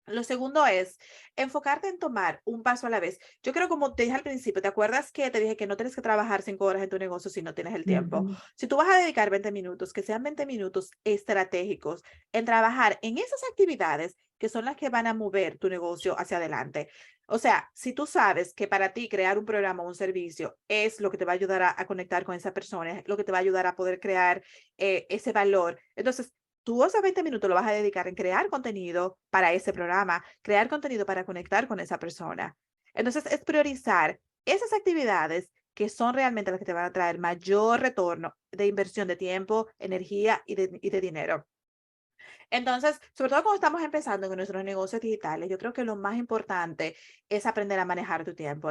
Lo segundo es enfocarte en tomar un paso a la vez. Yo creo, como te dije al principio, ¿te acuerdas que te dije que no tienes que trabajar 5 horas en tu negocio si no tienes el tiempo? Ujú, Si tú vas a dedicar 20 minutos, que sean 20 minutos estratégicos en trabajar en esas actividades que son las que van a mover tu negocio hacia adelante. O sea, si tú sabes que para ti crear un programa o un servicio es lo que te va a ayudar a conectar con esa persona, es lo que te va a ayudar a poder crear ese valor, entonces tú esos 20 minutos lo vas a dedicar en crear contenido para ese programa, crear contenido para conectar con esa persona. Entonces, es priorizar esas actividades que son realmente las que te van a traer mayor retorno de inversión de tiempo, energía y de dinero. Entonces, sobre todo cuando estamos empezando con nuestros negocios digitales, yo creo que lo más importante es aprender a manejar tu tiempo.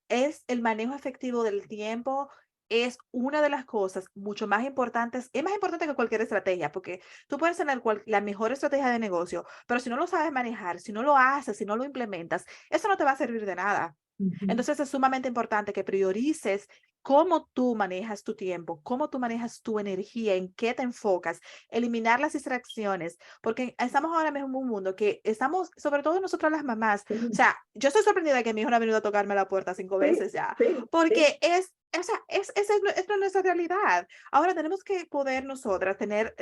Es el manejo efectivo del tiempo, es una de las cosas mucho más importantes, es más importante que cualquier estrategia, porque tú puedes tener la mejor estrategia de negocio, pero si no lo sabes manejar, si no lo haces, si no lo implementas, eso no te va a servir de nada. ujú. Entonces es sumamente importante que priorices cómo tú manejas tu tiempo, cómo tú manejas tu energía, en qué te enfocas, eliminar las distracciones, porque estamos ahora mismo en un mundo que estamos, sobre todo nosotras las mamás, o Sí, sea, yo estoy sorprendida de que mi hijo no ha venido a tocarme la puerta 5 veces sí, ya, sí, sí. porque o sea, esa es nuestra realidad. Ahora tenemos que poder nosotras tener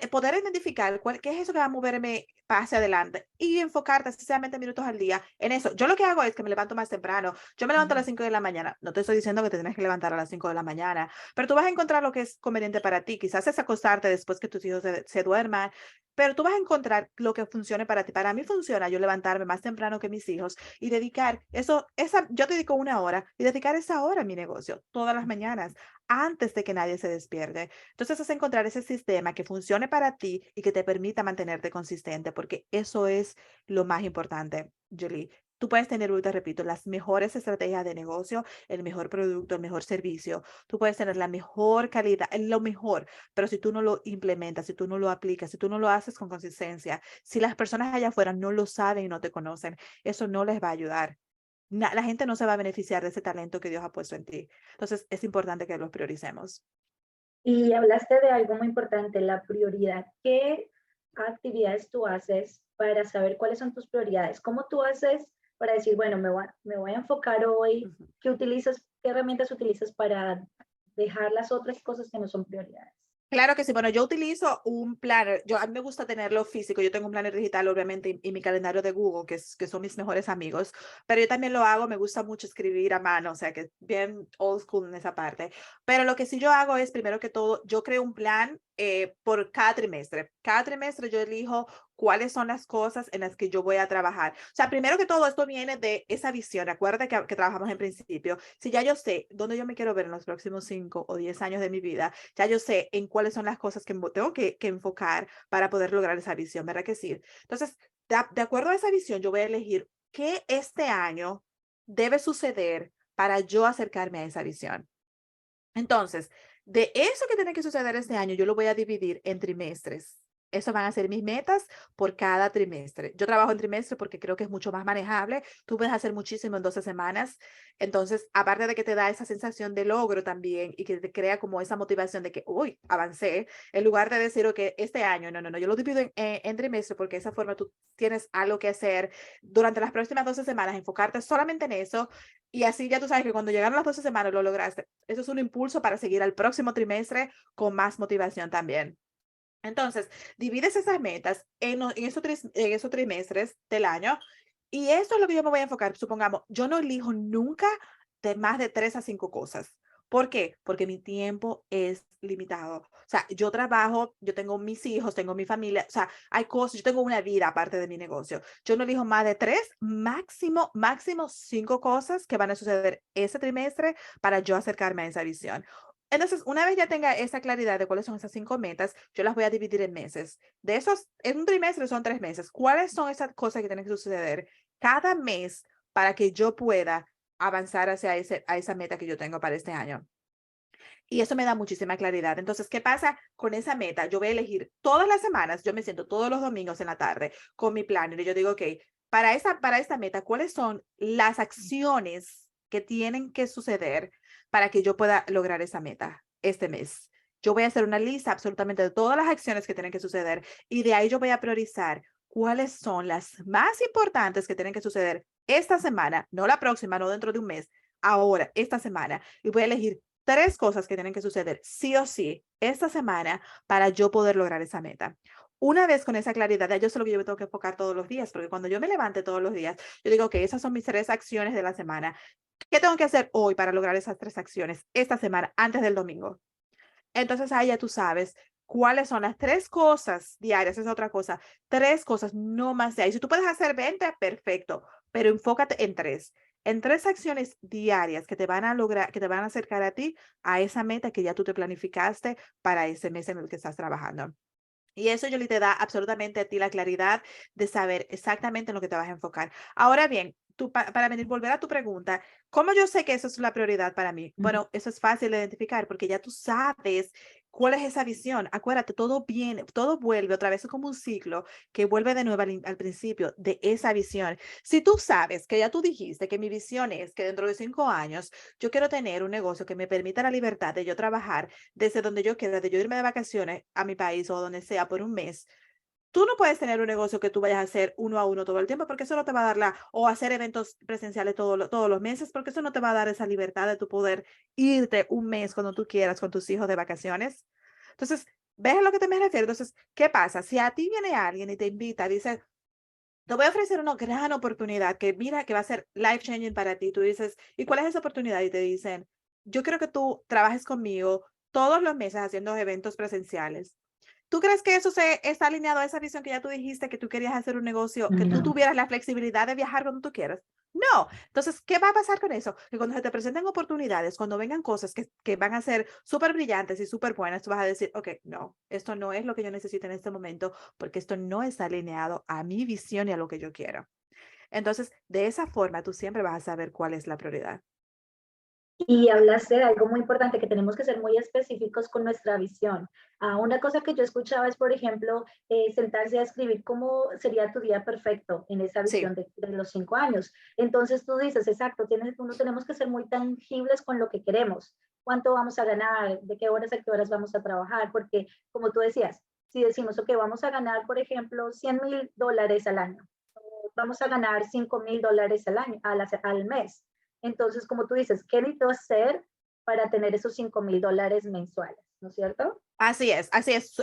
poder identificar qué es eso que va a moverme hacia adelante y enfocarte, así sea 20 minutos al día, en eso. Yo lo que hago es que me levanto más temprano. Yo me levanto a las 5 de la mañana. No te estoy diciendo que te tienes que levantar a las 5 de la mañana, pero tú vas a encontrar lo que es conveniente para ti. Quizás es acostarte después que tus hijos se duerman, pero tú vas a encontrar lo que funcione para ti. Para mí funciona yo levantarme más temprano que mis hijos y dedicar yo dedico 1 hora y dedicar esa hora a mi negocio todas las mañanas antes de que nadie se despierte. Entonces es encontrar ese sistema que funcione para ti y que te permita mantenerte consistente, porque eso es lo más importante, Julie. Tú puedes tener, te repito, las mejores estrategias de negocio, el mejor producto, el mejor servicio. Tú puedes tener la mejor calidad, lo mejor, pero si tú no lo implementas, si tú no lo aplicas, si tú no lo haces con consistencia, si las personas allá afuera no lo saben y no te conocen, eso no les va a ayudar. La gente no se va a beneficiar de ese talento que Dios ha puesto en ti. Entonces, es importante que los prioricemos. Y hablaste de algo muy importante, la prioridad. ¿Qué actividades tú haces para saber cuáles son tus prioridades? ¿Cómo tú haces para decir, bueno, me voy a enfocar hoy? Ujú. ¿Qué utilizas, qué herramientas utilizas para dejar las otras cosas que no son prioridades? Claro que sí. Bueno, yo utilizo un planner. A mí me gusta tenerlo físico. Yo tengo un planner digital, obviamente, y mi calendario de Google, que son mis mejores amigos. Pero yo también lo hago. Me gusta mucho escribir a mano, o sea, que es bien old school en esa parte. Pero lo que sí yo hago es, primero que todo, yo creo un plan por cada trimestre. Cada trimestre yo elijo cuáles son las cosas en las que yo voy a trabajar. O sea, primero que todo, esto viene de esa visión. Acuérdate que trabajamos en principio. Si ya yo sé dónde yo me quiero ver en los próximos 5 o 10 años de mi vida, ya yo sé en cuáles son las cosas que tengo que enfocar para poder lograr esa visión, ¿verdad que sí? Entonces, de acuerdo a esa visión, yo voy a elegir qué este año debe suceder para yo acercarme a esa visión. Entonces, de eso que tiene que suceder este año, yo lo voy a dividir en trimestres. Eso van a ser mis metas por cada trimestre. Yo trabajo en trimestre porque creo que es mucho más manejable. Tú puedes hacer muchísimo en 12 semanas. Entonces, aparte de que te da esa sensación de logro también y que te crea como esa motivación de que, uy, avancé, en lugar de decir, ok, este año, no, yo lo divido en trimestre porque de esa forma tú tienes algo que hacer durante las próximas 12 semanas, enfocarte solamente en eso y así ya tú sabes que cuando llegaron las 12 semanas lo lograste. Eso es un impulso para seguir al próximo trimestre con más motivación también. Entonces, divides esas metas en esos trimestres del año y esto es lo que yo me voy a enfocar. Supongamos, yo no elijo nunca de más de 3 a 5 cosas. ¿Por qué? Porque mi tiempo es limitado. O sea, yo trabajo, yo tengo mis hijos, tengo mi familia, o sea, hay cosas, yo tengo una vida aparte de mi negocio. Yo no elijo más de 3, máximo 5 cosas que van a suceder ese trimestre para yo acercarme a esa visión. Entonces, una vez ya tenga esa claridad de cuáles son esas 5 metas, yo las voy a dividir en meses. De esos, en un trimestre son 3 meses. ¿Cuáles son esas cosas que tienen que suceder cada mes para que yo pueda avanzar hacia a esa meta que yo tengo para este año? Y eso me da muchísima claridad. Entonces, ¿qué pasa con esa meta? Yo voy a elegir todas las semanas, yo me siento todos los domingos en la tarde con mi planner y yo digo, ok, para esta meta, ¿cuáles son las acciones que tienen que suceder para que yo pueda lograr esa meta este mes? Yo voy a hacer una lista absolutamente de todas las acciones que tienen que suceder y de ahí yo voy a priorizar cuáles son las más importantes que tienen que suceder esta semana, no la próxima, no dentro de un mes, ahora, esta semana. Y voy a elegir 3 cosas que tienen que suceder sí o sí esta semana para yo poder lograr esa meta. Una vez con esa claridad, yo sé lo que yo me tengo que enfocar todos los días, porque cuando yo me levante todos los días, yo digo, ok, esas son mis 3 acciones de la semana. ¿Qué tengo que hacer hoy para lograr esas 3 acciones esta semana antes del domingo? Entonces ahí ya tú sabes cuáles son las 3 cosas diarias, es otra cosa, 3 cosas, no más de ahí. Si tú puedes hacer 20, perfecto, pero enfócate en 3 acciones diarias que te van a lograr, que te van a acercar a ti a esa meta que ya tú te planificaste para ese mes en el que estás trabajando. Y eso, Yoli, te da absolutamente a ti la claridad de saber exactamente en lo que te vas a enfocar. Ahora bien, para venir, volver a tu pregunta, ¿cómo yo sé que eso es la prioridad para mí? Ujú. Bueno, eso es fácil de identificar porque ya tú sabes cuál es esa visión. Acuérdate, todo viene, todo vuelve otra vez, es como un ciclo que vuelve de nuevo al principio de esa visión. Si tú sabes que ya tú dijiste que mi visión es que dentro de 5 años yo quiero tener un negocio que me permita la libertad de yo trabajar desde donde yo quiera, de yo irme de vacaciones a mi país o donde sea por un mes, tú no puedes tener un negocio que tú vayas a hacer uno a uno todo el tiempo porque eso no te va a dar o hacer eventos presenciales todos los meses porque eso no te va a dar esa libertad de tu poder irte un mes cuando tú quieras con tus hijos de vacaciones. Entonces, ¿ves a lo que te me refiero? Entonces, ¿qué pasa? Si a ti viene alguien y te invita, dice, te voy a ofrecer una gran oportunidad que mira que va a ser life changing para ti. Tú dices, ¿y cuál es esa oportunidad? Y te dicen, yo quiero que tú trabajes conmigo todos los meses haciendo eventos presenciales. ¿Tú crees que eso está alineado a esa visión que ya tú dijiste, que tú querías hacer un negocio, que tú No. tuvieras la flexibilidad de viajar cuando tú quieras? No. Entonces, ¿qué va a pasar con eso? Que cuando se te presenten oportunidades, cuando vengan cosas que van a ser súper brillantes y súper buenas, tú vas a decir, ok, no, esto no es lo que yo necesito en este momento, porque esto no está alineado a mi visión y a lo que yo quiero. Entonces, de esa forma, tú siempre vas a saber cuál es la prioridad. Y hablaste de algo muy importante, que tenemos que ser muy específicos con nuestra visión. Una cosa que yo escuchaba es, por ejemplo, sentarse a escribir cómo sería tu día perfecto en esa Sí. visión de los 5 años. Entonces tú dices, exacto, uno tenemos que ser muy tangibles con lo que queremos. ¿Cuánto vamos a ganar? ¿De qué horas a qué horas vamos a trabajar? Porque, como tú decías, si decimos, ok, vamos a ganar, por ejemplo, $100,000 al año, vamos a ganar $5,000 al año, al mes. Entonces, como tú dices, ¿qué necesito hacer para tener esos $5,000 mensuales? ¿No es cierto? Así es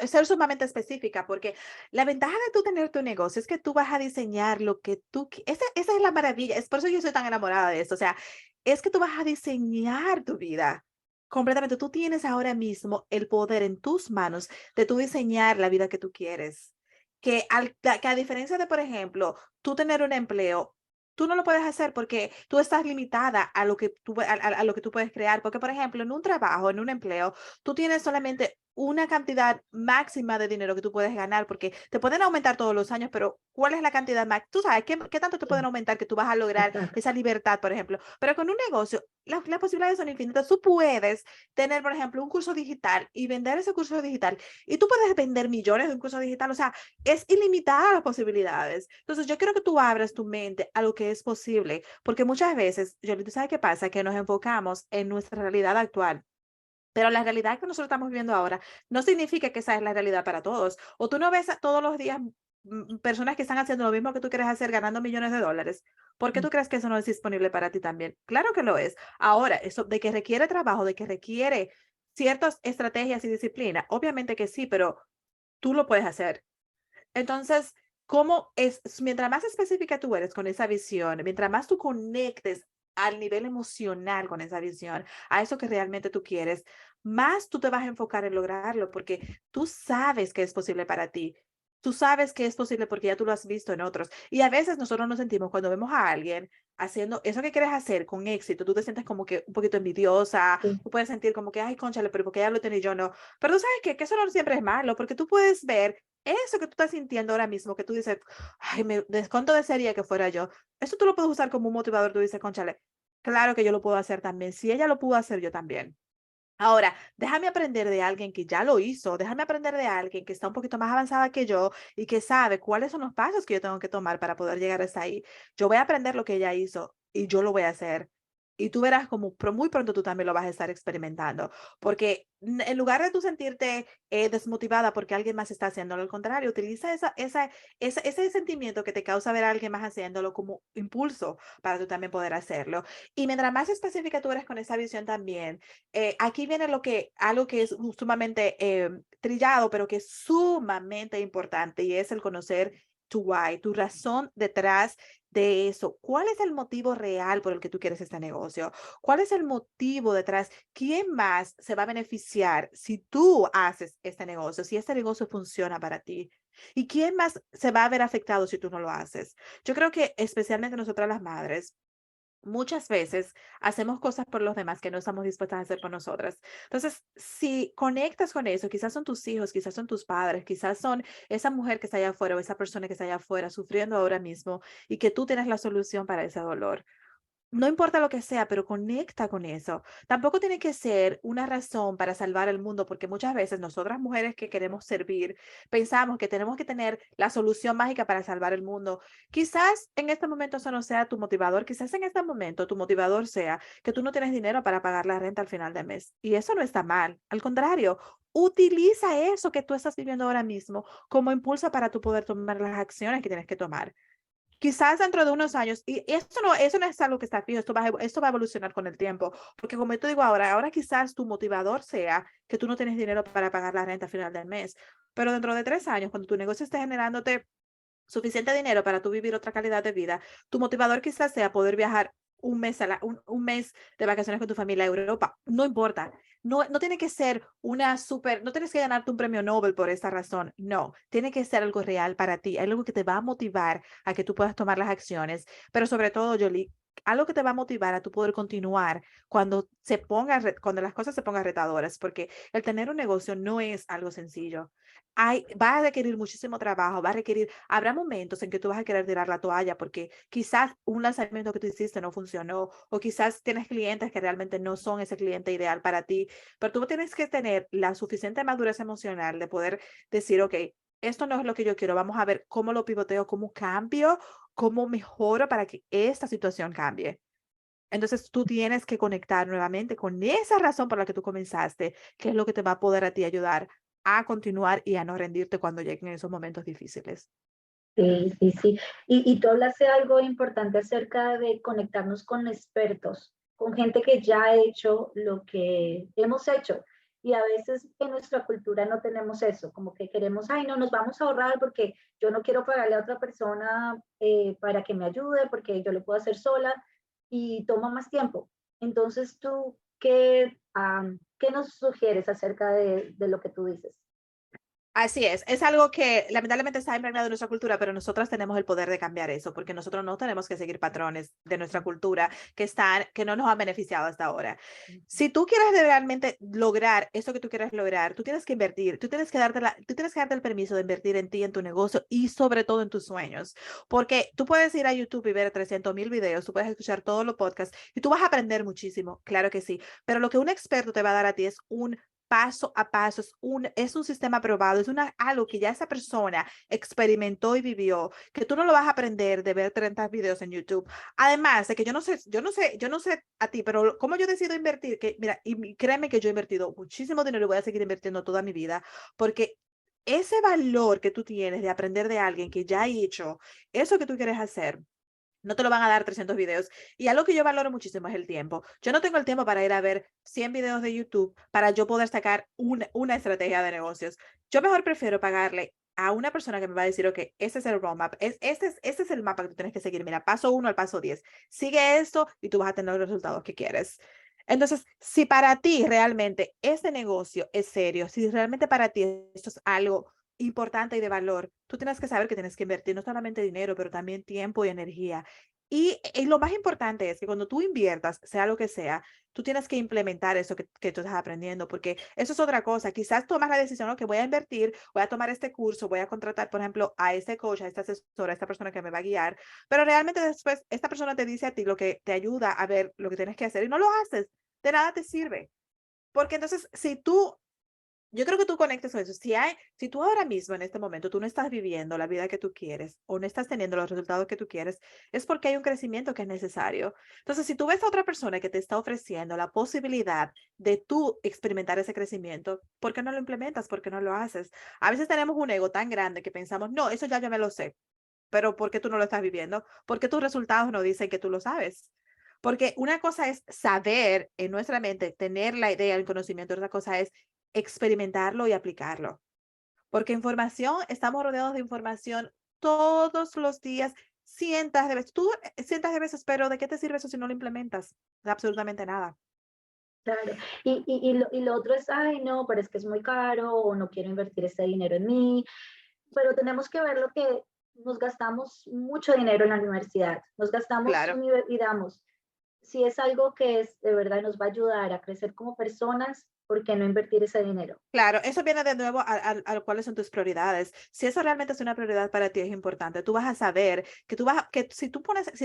ser sumamente específica, porque la ventaja de tú tener tu negocio es que tú vas a diseñar lo que esa es la maravilla, es por eso yo soy tan enamorada de esto, o sea, es que tú vas a diseñar tu vida completamente, tú tienes ahora mismo el poder en tus manos de tú diseñar la vida que tú quieres, que a diferencia de, por ejemplo, tú tener un empleo, tú no lo puedes hacer porque tú estás limitada a lo que tú, a lo que tú puedes crear, porque, por ejemplo, en un trabajo, en un empleo, tú tienes solamente una cantidad máxima de dinero que tú puedes ganar, porque te pueden aumentar todos los años, pero ¿cuál es la cantidad máxima? Tú sabes, ¿qué tanto te pueden Sí, aumentar que tú vas a lograr exacto. esa libertad, por ejemplo? Pero con un negocio, las posibilidades son infinitas. Tú puedes tener, por ejemplo, un curso digital y vender ese curso digital, y tú puedes vender millones de un curso digital, o sea, es ilimitada las posibilidades. Entonces, yo quiero que tú abras tu mente a lo que es posible, porque muchas veces, yo, ¿tú sabes qué pasa? Que nos enfocamos en nuestra realidad actual. Pero la realidad que nosotros estamos viviendo ahora no significa que esa es la realidad para todos. O tú no ves todos los días personas que están haciendo lo mismo que tú quieres hacer, ganando millones de dólares. ¿Por qué Mm, tú crees que eso no es disponible para ti también? Claro que lo es. Ahora, eso de que requiere trabajo, de que requiere ciertas estrategias y disciplina, obviamente que sí, pero tú lo puedes hacer. Entonces, ¿cómo es? Mientras más específica tú eres con esa visión, mientras más tú conectes al nivel emocional con esa visión, a eso que realmente tú quieres, más tú te vas a enfocar en lograrlo, porque tú sabes que es posible para ti. Tú sabes que es posible porque ya tú lo has visto en otros. Y a veces nosotros nos sentimos cuando vemos a alguien haciendo eso que quieres hacer con éxito, tú te sientes como que un poquito envidiosa, sí, tú puedes sentir como que, ay, cónchale, pero porque ella lo tiene y yo no. Pero tú sabes que eso no siempre es malo, porque tú puedes ver eso que tú estás sintiendo ahora mismo, que tú dices, ay, me descuento desearía que fuera yo. Eso tú lo puedes usar como un motivador. Tú dices, cónchale, claro que yo lo puedo hacer también. Si ella lo pudo hacer, yo también. Ahora, déjame aprender de alguien que ya lo hizo, déjame aprender de alguien que está un poquito más avanzada que yo y que sabe cuáles son los pasos que yo tengo que tomar para poder llegar hasta ahí. Yo voy a aprender lo que ella hizo y yo lo voy a hacer. Y tú verás como muy pronto tú también lo vas a estar experimentando, porque en lugar de tú sentirte desmotivada porque alguien más está haciéndolo, al contrario, utiliza ese sentimiento que te causa ver a alguien más haciéndolo como impulso para tú también poder hacerlo. Y mientras más específica tú eres con esa visión también, aquí viene algo que es sumamente trillado, pero que es sumamente importante y es el conocer tu why, tu razón detrás de eso. ¿Cuál es el motivo real por el que tú quieres este negocio? ¿Cuál es el motivo detrás? ¿Quién más se va a beneficiar si tú haces este negocio, si este negocio funciona para ti? ¿Y quién más se va a ver afectado si tú no lo haces? Yo creo que especialmente nosotras las madres, muchas veces hacemos cosas por los demás que no estamos dispuestas a hacer por nosotras. Entonces, si conectas con eso, quizás son tus hijos, quizás son tus padres, quizás son esa mujer que está allá afuera o esa persona que está allá afuera sufriendo ahora mismo y que tú tienes la solución para ese dolor. No importa lo que sea, pero conecta con eso. Tampoco tiene que ser una razón para salvar el mundo, porque muchas veces nosotras mujeres que queremos servir, pensamos que tenemos que tener la solución mágica para salvar el mundo. Quizás en este momento eso no sea tu motivador, quizás en este momento tu motivador sea que tú no tienes dinero para pagar la renta al final del mes. Y eso no está mal. Al contrario, utiliza eso que tú estás viviendo ahora mismo como impulso para tú poder tomar las acciones que tienes que tomar. Quizás dentro de unos años, y eso no es algo que está fijo, esto va a evolucionar con el tiempo, porque como te digo ahora quizás tu motivador sea que tú no tienes dinero para pagar la renta al final del mes, pero dentro de 3 años, cuando tu negocio esté generándote suficiente dinero para tú vivir otra calidad de vida, tu motivador quizás sea poder viajar un mes de vacaciones con tu familia a Europa. No importa. No tiene que ser no tienes que ganarte un premio Nobel por esta razón. No, tiene que ser algo real para ti, algo que te va a motivar a que tú puedas tomar las acciones, pero sobre todo, Jolie, algo que te va a motivar a tú poder continuar cuando las cosas se pongan retadoras, porque el tener un negocio no es algo sencillo. Va a requerir muchísimo trabajo, habrá momentos en que tú vas a querer tirar la toalla porque quizás un lanzamiento que tú hiciste no funcionó o quizás tienes clientes que realmente no son ese cliente ideal para ti, pero tú tienes que tener la suficiente madurez emocional de poder decir, ok, esto no es lo que yo quiero, vamos a ver cómo lo pivoteo, cómo cambio, cómo mejoro para que esta situación cambie. Entonces tú tienes que conectar nuevamente con esa razón por la que tú comenzaste, que es lo que te va a poder a ti ayudar a continuar y a no rendirte cuando lleguen esos momentos difíciles. sí, sí, sí. Y tú hablaste de algo importante acerca de conectarnos con expertos, con gente que ya ha hecho lo que hemos hecho. Y a veces en nuestra cultura no tenemos eso, como que queremos, ay, no, nos vamos a ahorrar porque yo no quiero pagarle a otra persona para que me ayude, porque yo lo puedo hacer sola y toma más tiempo. Entonces, ¿tú qué nos sugieres acerca de lo que tú dices? Así es algo que lamentablemente está impregnado en nuestra cultura, pero nosotras tenemos el poder de cambiar eso, porque nosotros no tenemos que seguir patrones de nuestra cultura que no nos han beneficiado hasta ahora. Si tú quieres realmente lograr eso que tú quieres lograr, tú tienes que invertir, tú tienes que darte el permiso de invertir en ti, en tu negocio y sobre todo en tus sueños, porque tú puedes ir a YouTube y ver 300,000 videos, tú puedes escuchar todos los podcasts y tú vas a aprender muchísimo, claro que sí, pero lo que un experto te va a dar a ti es un paso a paso, es un sistema probado, algo que ya esa persona experimentó y vivió, que tú no lo vas a aprender de ver 30 videos en YouTube. Además de que yo no sé a ti, pero cómo yo decido invertir, que mira, créeme que yo he invertido muchísimo dinero y voy a seguir invirtiendo toda mi vida, porque ese valor que tú tienes de aprender de alguien que ya ha hecho eso que tú quieres hacer, no te lo van a dar 300 videos. Y algo que yo valoro muchísimo es el tiempo. Yo no tengo el tiempo para ir a ver 100 videos de YouTube para yo poder sacar una estrategia de negocios. Yo mejor prefiero pagarle a una persona que me va a decir, ok, ese es el roadmap, este es el mapa que tú tienes que seguir. Mira, paso 1 al paso 10. Sigue esto y tú vas a tener los resultados que quieres. Entonces, si para ti realmente este negocio es serio, si realmente para ti esto es algo importante y de valor, tú tienes que saber que tienes que invertir no solamente dinero, pero también tiempo y energía. Y lo más importante es que cuando tú inviertas, sea lo que sea, tú tienes que implementar eso que tú estás aprendiendo, porque eso es otra cosa. Quizás tomas la decisión, ok, voy a invertir, voy a tomar este curso, voy a contratar, por ejemplo, a este coach, a esta asesora, a esta persona que me va a guiar, pero realmente después esta persona te dice a ti lo que te ayuda a ver lo que tienes que hacer y no lo haces, de nada te sirve. Porque entonces, yo creo que tú conectes con eso. Si tú ahora mismo en este momento tú no estás viviendo la vida que tú quieres o no estás teniendo los resultados que tú quieres, es porque hay un crecimiento que es necesario. Entonces, si tú ves a otra persona que te está ofreciendo la posibilidad de tú experimentar ese crecimiento, ¿por qué no lo implementas? ¿Por qué no lo haces? A veces tenemos un ego tan grande que pensamos, no, eso ya yo me lo sé, pero ¿por qué tú no lo estás viviendo? ¿Por qué tus resultados no dicen que tú lo sabes? Porque una cosa es saber en nuestra mente, tener la idea, el conocimiento, otra cosa es experimentarlo y aplicarlo. Porque información, estamos rodeados de información todos los días, cientos de veces. Tú cientos de veces, pero ¿de qué te sirve eso si no lo implementas? De absolutamente nada. Claro. Y lo otro es, ay, no, pero es que es muy caro o no quiero invertir este dinero en mí, pero tenemos que ver lo que nos gastamos mucho dinero en la universidad, nos gastamos Claro. y damos, si es algo que es de verdad nos va a ayudar a crecer como personas, ¿por qué no invertir ese dinero? Claro, eso viene de nuevo a cuáles son tus prioridades. Si eso realmente es una prioridad para ti, es importante. Tú vas a saber que que si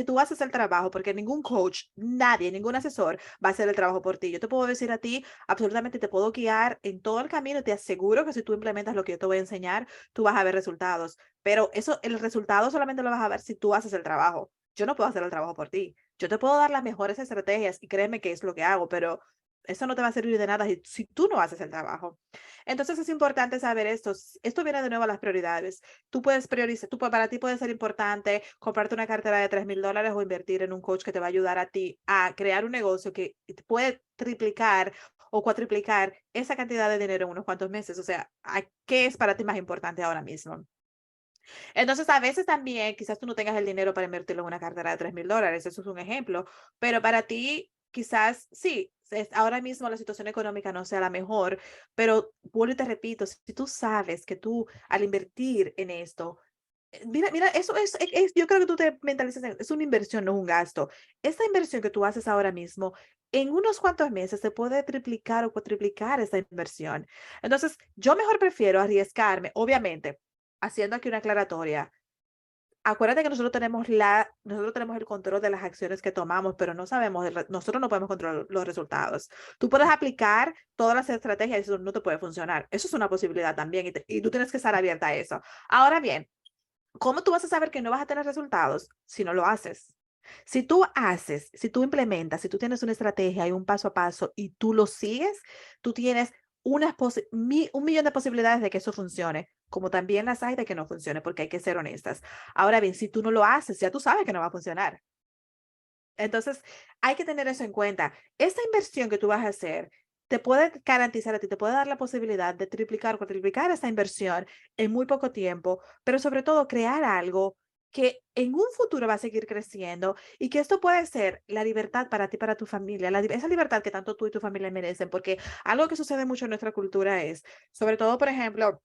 tú haces el trabajo, porque ningún coach, nadie, ningún asesor va a hacer el trabajo por ti. Yo te puedo decir a ti, absolutamente te puedo guiar en todo el camino y te aseguro que si tú implementas lo que yo te voy a enseñar, tú vas a ver resultados. Pero el resultado solamente lo vas a ver si tú haces el trabajo. Yo no puedo hacer el trabajo por ti. Yo te puedo dar las mejores estrategias y créeme que es lo que hago, pero eso no te va a servir de nada si tú no haces el trabajo. Entonces es importante saber esto. Esto viene de nuevo a las prioridades. Tú puedes priorizar, para ti puede ser importante comprarte una cartera de $3,000 o invertir en un coach que te va a ayudar a ti a crear un negocio que te puede triplicar o cuatriplicar esa cantidad de dinero en unos cuantos meses. O sea, ¿qué es para ti más importante ahora mismo? Entonces, a veces también, quizás tú no tengas el dinero para invertirlo en una cartera de $3,000, eso es un ejemplo, pero para ti, quizás sí, ahora mismo la situación económica no sea la mejor, pero vuelvo y te repito, si tú sabes que tú al invertir en esto, mira, eso yo creo que tú te mentalizas, es una inversión, no un gasto. Esta inversión que tú haces ahora mismo, en unos cuantos meses se puede triplicar o cuatriplicar esa inversión. Entonces, yo mejor prefiero arriesgarme, obviamente haciendo aquí una aclaratoria. Acuérdate que nosotros tenemos el control de las acciones que tomamos, pero no sabemos, nosotros no podemos controlar los resultados. Tú puedes aplicar todas las estrategias y eso no te puede funcionar. Eso es una posibilidad también y tú tienes que estar abierta a eso. Ahora bien, ¿cómo tú vas a saber que no vas a tener resultados si no lo haces? Si tú implementas, si tú tienes una estrategia y un paso a paso y tú lo sigues, tú tienes 1,000,000 de posibilidades de que eso funcione, como también las hay de que no funcione, porque hay que ser honestas. Ahora bien, si tú no lo haces, ya tú sabes que no va a funcionar. Entonces, hay que tener eso en cuenta. Esta inversión que tú vas a hacer te puede garantizar a ti, te puede dar la posibilidad de triplicar o cuatriplicar esa inversión en muy poco tiempo, pero sobre todo crear algo que en un futuro va a seguir creciendo y que esto puede ser la libertad para ti, para tu familia, esa libertad que tanto tú y tu familia merecen, porque algo que sucede mucho en nuestra cultura es, sobre todo, por ejemplo,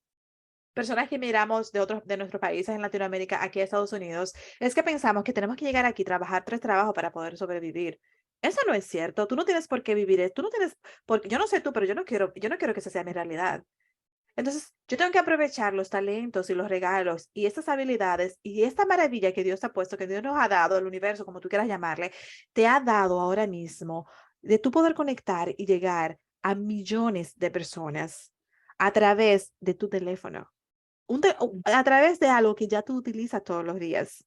personas que miramos de nuestros países en Latinoamérica aquí a Estados Unidos, es que pensamos que tenemos que llegar aquí, trabajar 3 trabajos para poder sobrevivir. Eso no es cierto. Tú no tienes por qué vivir, tú no tienes, porque yo no sé tú, pero yo no quiero que esa sea mi realidad. Entonces, yo tengo que aprovechar los talentos y los regalos y estas habilidades y esta maravilla que Dios ha puesto, que Dios nos ha dado, el universo, como tú quieras llamarle, te ha dado ahora mismo de tú poder conectar y llegar a millones de personas a través de tu teléfono, a través de algo que ya tú utilizas todos los días.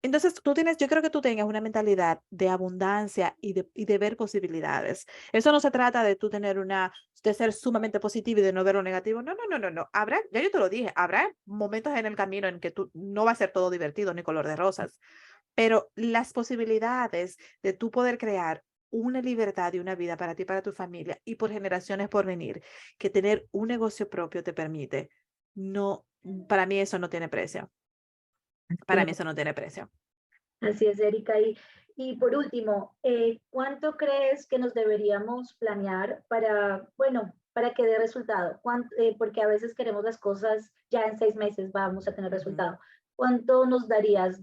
Entonces, yo creo que tú tengas una mentalidad de abundancia y de ver posibilidades. Eso no se trata de tú de ser sumamente positivo y de no ver lo negativo. No, no, no, no, no. Ya yo te lo dije, habrá momentos en el camino en que tú no va a ser todo divertido ni color de rosas, pero las posibilidades de tú poder crear una libertad y una vida para ti, para tu familia y por generaciones por venir, que tener un negocio propio te permite, no, para mí eso no tiene precio. Para mí eso no tiene precio. Así es, Erika. Y por último, ¿cuánto crees que nos deberíamos planear para, bueno, para que dé resultado? Porque a veces queremos las cosas ya en 6 meses vamos a tener Ujú. resultado. ¿Cuánto nos darías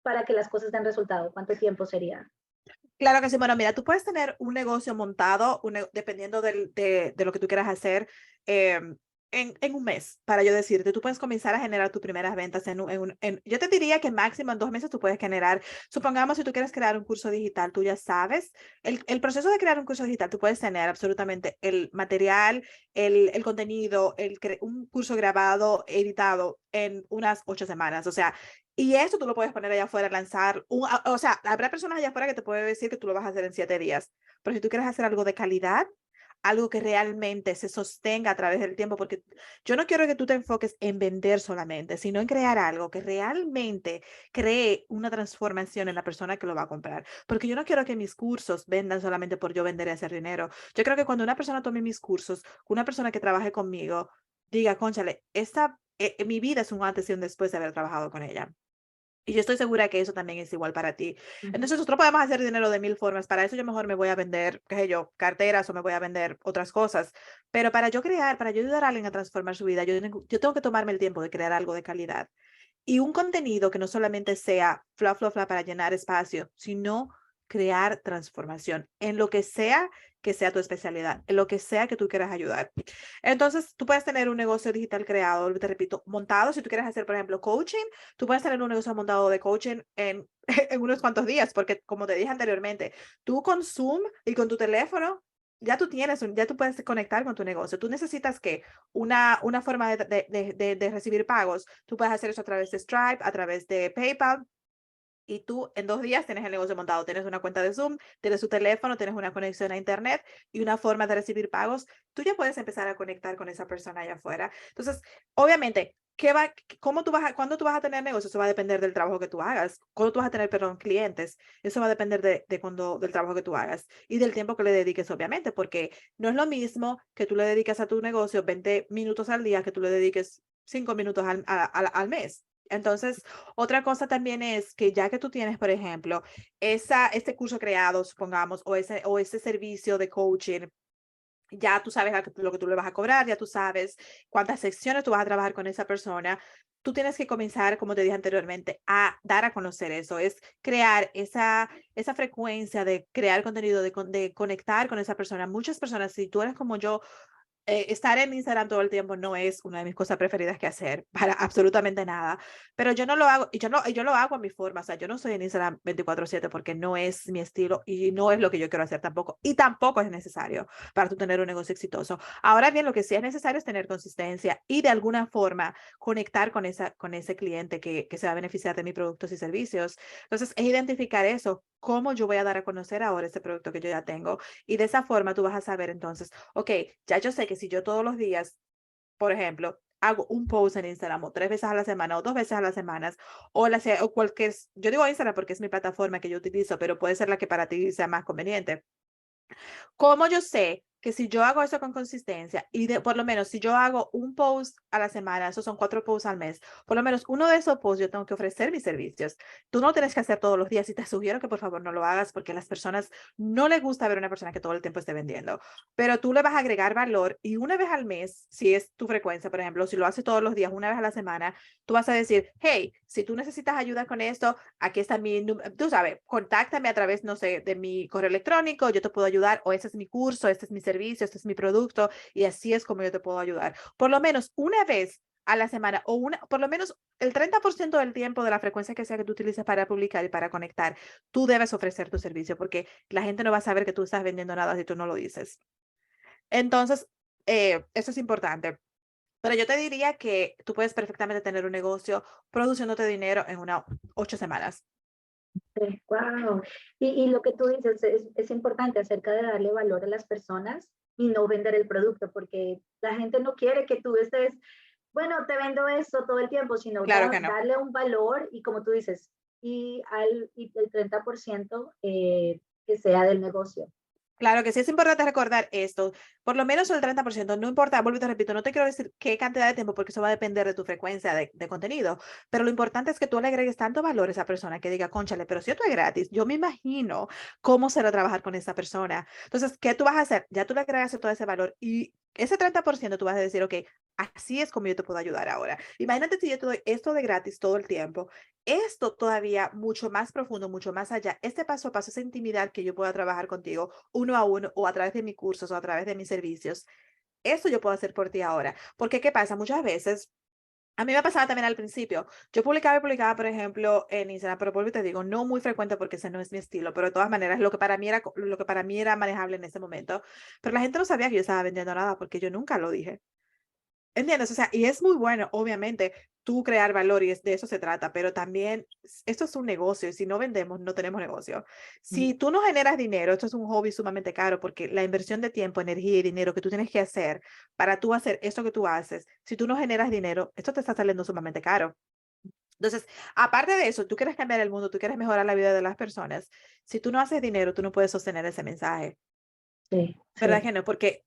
para que las cosas den resultado? ¿Cuánto tiempo sería? Claro que sí. Bueno, mira, tú puedes tener un negocio montado dependiendo de lo que tú quieras hacer em, en un mes, para yo decirte. Tú puedes comenzar a generar tus primeras ventas yo te diría que máximo en 2 meses tú puedes generar. Supongamos si tú quieres crear un curso digital, tú ya sabes, el proceso de crear un curso digital, tú puedes tener absolutamente el material, el contenido, un curso grabado, editado en unas 8 semanas. O sea, y eso tú lo puedes poner allá afuera, lanzar, o sea, habrá personas allá afuera que te pueden decir que tú lo vas a hacer en 7 días, pero si tú quieres hacer algo de calidad, algo que realmente se sostenga a través del tiempo, porque yo no quiero que tú te enfoques en vender solamente, sino en crear algo que realmente cree una transformación en la persona que lo va a comprar, porque yo no quiero que mis cursos vendan solamente por yo vender y hacer dinero. Yo creo que cuando una persona tome mis cursos, una persona que trabaje conmigo, diga, cónchale, mi vida es un antes y un después de haber trabajado con ella. Y yo estoy segura que eso también es igual para ti. Ujú. Entonces, nosotros podemos hacer dinero de mil formas. Para eso yo mejor me voy a vender, qué sé yo, carteras o me voy a vender otras cosas. Pero para yo ayudar a alguien a transformar su vida, yo tengo que tomarme el tiempo de crear algo de calidad. Y un contenido que no solamente sea fla, fla, fla para llenar espacio, sino crear transformación en lo que sea tu especialidad, en lo que sea que tú quieras ayudar. Entonces, tú puedes tener un negocio digital creado, te repito, montado. Si tú quieres hacer, por ejemplo, coaching, tú puedes tener un negocio montado de coaching en unos cuantos días, porque como te dije anteriormente, tú con Zoom y con tu teléfono, ya tú puedes conectar con tu negocio. Tú necesitas que una forma de recibir pagos. Tú puedes hacer eso a través de Stripe, a través de PayPal, y tú en 2 días tienes el negocio montado. Tienes una cuenta de Zoom, tienes tu teléfono, tienes una conexión a Internet y una forma de recibir pagos. Tú ya puedes empezar a conectar con esa persona allá afuera. Entonces, obviamente, ¿cuándo tú vas a tener negocio? Eso va a depender del trabajo que tú hagas. ¿Cuándo tú vas a tener, perdón, clientes? Eso va a depender del trabajo que tú hagas y del tiempo que le dediques, obviamente, porque no es lo mismo que tú le dediques a tu negocio 20 minutos al día que tú le dediques 5 minutos al mes. Entonces, otra cosa también es que ya que tú tienes, por ejemplo, este curso creado, supongamos, o ese servicio de coaching, ya tú sabes lo que tú le vas a cobrar, ya tú sabes cuántas secciones tú vas a trabajar con esa persona. Tú tienes que comenzar, como te dije anteriormente, a dar a conocer eso, es crear esa frecuencia de crear contenido, de conectar con esa persona. Muchas personas, si tú eres como yo, estar en Instagram todo el tiempo no es una de mis cosas preferidas que hacer para absolutamente nada, pero yo no lo hago y yo lo hago a mi forma. O sea, yo no soy en Instagram 24/7 porque no es mi estilo y no es lo que yo quiero hacer tampoco, y tampoco es necesario para tú tener un negocio exitoso. Ahora bien, lo que sí es necesario es tener consistencia y de alguna forma conectar con ese cliente que se va a beneficiar de mis productos y servicios. Entonces, es identificar eso, cómo yo voy a dar a conocer ahora ese producto que yo ya tengo, y de esa forma tú vas a saber entonces, ok, ya yo sé que si yo todos los días, por ejemplo, hago un post en Instagram o 3 veces a la semana o 2 veces a la semana, o cualquier, yo digo Instagram porque es mi plataforma que yo utilizo, pero puede ser la que para ti sea más conveniente. ¿Cómo yo sé que si yo hago eso con consistencia y por lo menos si yo hago un post a la semana, esos son 4 posts al mes, por lo menos uno de esos posts yo tengo que ofrecer mis servicios. Tú no lo tienes que hacer todos los días y te sugiero que por favor no lo hagas porque a las personas no les gusta ver una persona que todo el tiempo esté vendiendo, pero tú le vas a agregar valor y una vez al mes, si es tu frecuencia, por ejemplo, si lo haces todos los días, una vez a la semana, tú vas a decir, hey, si tú necesitas ayuda con esto, aquí está mi número, tú sabes, contáctame a través, no sé, de mi correo electrónico, yo te puedo ayudar, o este es mi curso, este es mi servicio, este es mi producto, y así es como yo te puedo ayudar. Por lo menos una vez a la semana o por lo menos el 30% del tiempo de la frecuencia que sea que tú utilices para publicar y para conectar, tú debes ofrecer tu servicio porque la gente no va a saber que tú estás vendiendo nada si tú no lo dices. Entonces, eso es importante. Pero yo te diría que tú puedes perfectamente tener un negocio produciéndote dinero en unas 8 semanas. Wow. Y lo que tú dices es importante acerca de darle valor a las personas y no vender el producto, porque la gente no quiere que tú estés, bueno, te vendo esto todo el tiempo, sino Claro que no. darle un valor y como tú dices, y el 30% que sea del negocio. Claro que sí es importante recordar esto, por lo menos el 30%, no importa, vuelvo y te repito, no te quiero decir qué cantidad de tiempo porque eso va a depender de tu frecuencia de contenido, pero lo importante es que tú le agregues tanto valor a esa persona que diga, cónchale, pero si esto es gratis, yo me imagino cómo será trabajar con esa persona. Entonces, ¿qué tú vas a hacer? Ya tú le agregas todo ese valor y ese 30% tú vas a decir, ok, así es como yo te puedo ayudar ahora. Imagínate si yo te doy esto de gratis todo el tiempo, esto todavía mucho más profundo, mucho más allá, este paso a paso, esa intimidad que yo pueda trabajar contigo uno a uno o a través de mis cursos o a través de mis servicios. Eso yo puedo hacer por ti ahora. Porque, ¿qué pasa? Muchas veces, a mí me pasaba también al principio, yo publicaba, por ejemplo, en Instagram, pero vuelvo y te digo, no muy frecuente porque ese no es mi estilo, pero de todas maneras, lo que para mí era manejable en ese momento. Pero la gente no sabía que yo estaba vendiendo nada porque yo nunca lo dije. ¿Entiendes? O sea, y es muy bueno, obviamente, tú crear valor y de eso se trata, pero también esto es un negocio y si no vendemos, no tenemos negocio. Si tú no generas dinero, esto es un hobby sumamente caro porque la inversión de tiempo, energía y dinero que tú tienes que hacer para tú hacer esto que tú haces, si tú no generas dinero, esto te está saliendo sumamente caro. Entonces, aparte de eso, tú quieres cambiar el mundo, tú quieres mejorar la vida de las personas. Si tú no haces dinero, tú no puedes sostener ese mensaje. Sí, ¿Verdad sí. que no? Porque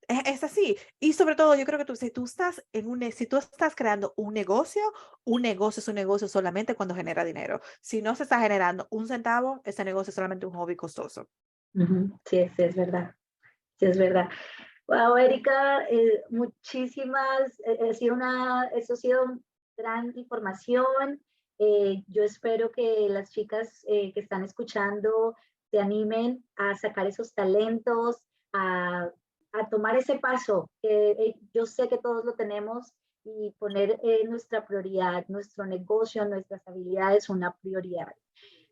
es así. Y sobre todo, yo creo que si tú estás si tú estás creando un negocio es un negocio solamente cuando genera dinero. Si no se está generando un centavo, ese negocio es solamente un hobby costoso. Ujú. Sí, sí, es verdad. Sí, es verdad. Wow, Erika, muchísimas, eso ha sido gran información. Yo espero que las chicas que están escuchando se animen a sacar esos talentos, a, a tomar ese paso. Yo sé que todos lo tenemos y poner nuestra prioridad, nuestro negocio, nuestras habilidades una prioridad.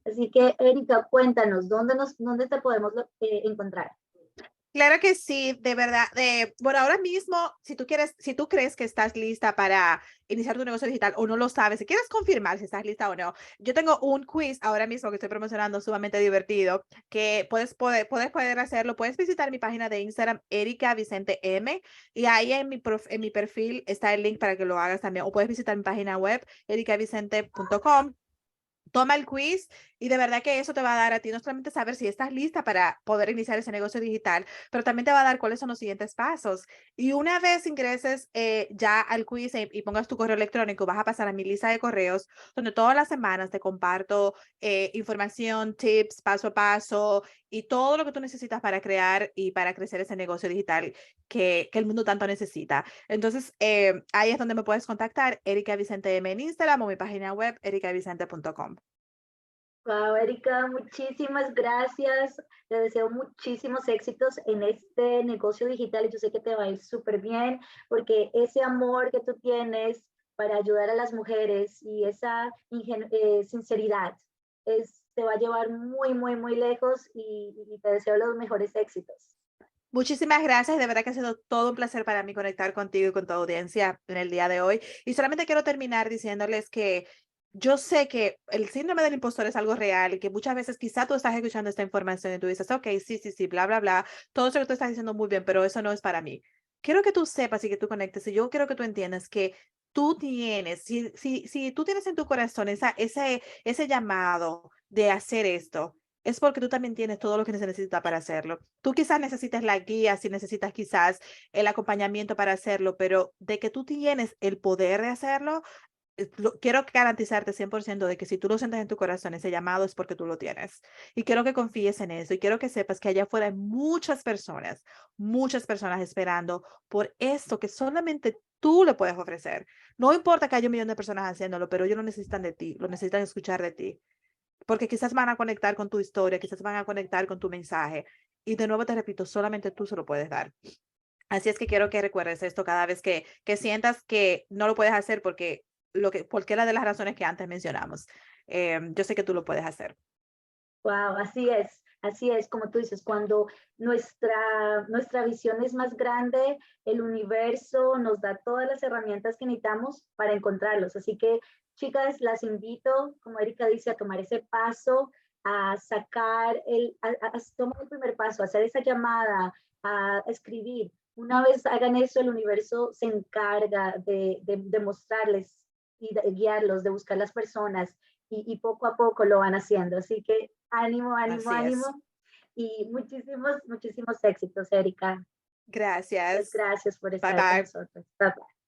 Así que, Erika, cuéntanos, ¿dónde te podemos encontrar? Claro que sí, de verdad. Bueno, ahora mismo, si tú crees que estás lista para iniciar tu negocio digital o no lo sabes, si quieres confirmar si estás lista o no, yo tengo un quiz ahora mismo que estoy promocionando sumamente divertido, que puedes poder hacerlo. Puedes visitar mi página de Instagram, Erika Vicente M, y ahí en mi perfil está el link para que lo hagas también. O puedes visitar mi página web, ericavicente.com. Toma el quiz y de verdad que eso te va a dar a ti no solamente saber si estás lista para poder iniciar ese negocio digital, pero también te va a dar cuáles son los siguientes pasos. Y una vez ingreses ya al quiz y pongas tu correo electrónico, vas a pasar a mi lista de correos, donde todas las semanas te comparto información, tips, paso a paso y todo lo que tú necesitas para crear y para crecer ese negocio digital que el mundo tanto necesita. Entonces, ahí es donde me puedes contactar, Erika Vicente M en Instagram o mi página web, ericavicente.com. Wow, Erika, muchísimas gracias. Te deseo muchísimos éxitos en este negocio digital y yo sé que te va a ir súper bien porque ese amor que tú tienes para ayudar a las mujeres y esa sinceridad te va a llevar muy, muy, muy lejos y te deseo los mejores éxitos. Muchísimas gracias, de verdad que ha sido todo un placer para mí conectar contigo y con tu audiencia en el día de hoy. Y solamente quiero terminar diciéndoles que yo sé que el síndrome del impostor es algo real y que muchas veces quizá tú estás escuchando esta información y tú dices, ok, sí, sí, sí, bla, bla, bla, todo eso que tú estás diciendo muy bien, pero eso no es para mí. Quiero que tú sepas y que tú conectes y yo quiero que tú entiendas que tú tienes, si tú tienes en tu corazón ese llamado de hacer esto, es porque tú también tienes todo lo que se necesita para hacerlo. Tú quizás necesites la guía, si necesitas quizás el acompañamiento para hacerlo, pero de que tú tienes el poder de hacerlo, quiero garantizarte 100% de que si tú lo sientes en tu corazón, ese llamado es porque tú lo tienes. Y quiero que confíes en eso y quiero que sepas que allá afuera hay muchas personas esperando por esto que solamente tú le puedes ofrecer. No importa que haya 1 millón de personas haciéndolo, pero ellos lo necesitan de ti, lo necesitan escuchar de ti, porque quizás van a conectar con tu historia, quizás van a conectar con tu mensaje. Y de nuevo te repito, solamente tú se lo puedes dar. Así es que quiero que recuerdes esto cada vez que sientas que no lo puedes hacer porque cualquiera de las razones que antes mencionamos. Yo sé que tú lo puedes hacer. Wow, así es, como tú dices, cuando nuestra visión es más grande, el universo nos da todas las herramientas que necesitamos para encontrarlos. Así que, chicas, las invito, como Erika dice, a tomar ese paso, a sacar a tomar el primer paso, a hacer esa llamada, a escribir. Una vez hagan eso, el universo se encarga de mostrarles y de guiarlos, de buscar las personas y poco a poco lo van haciendo. Así que ánimo, ánimo, Así ánimo es. y muchísimos, muchísimos éxitos, Erika. Gracias. Gracias por Bye estar con bye. nosotros. Bye bye.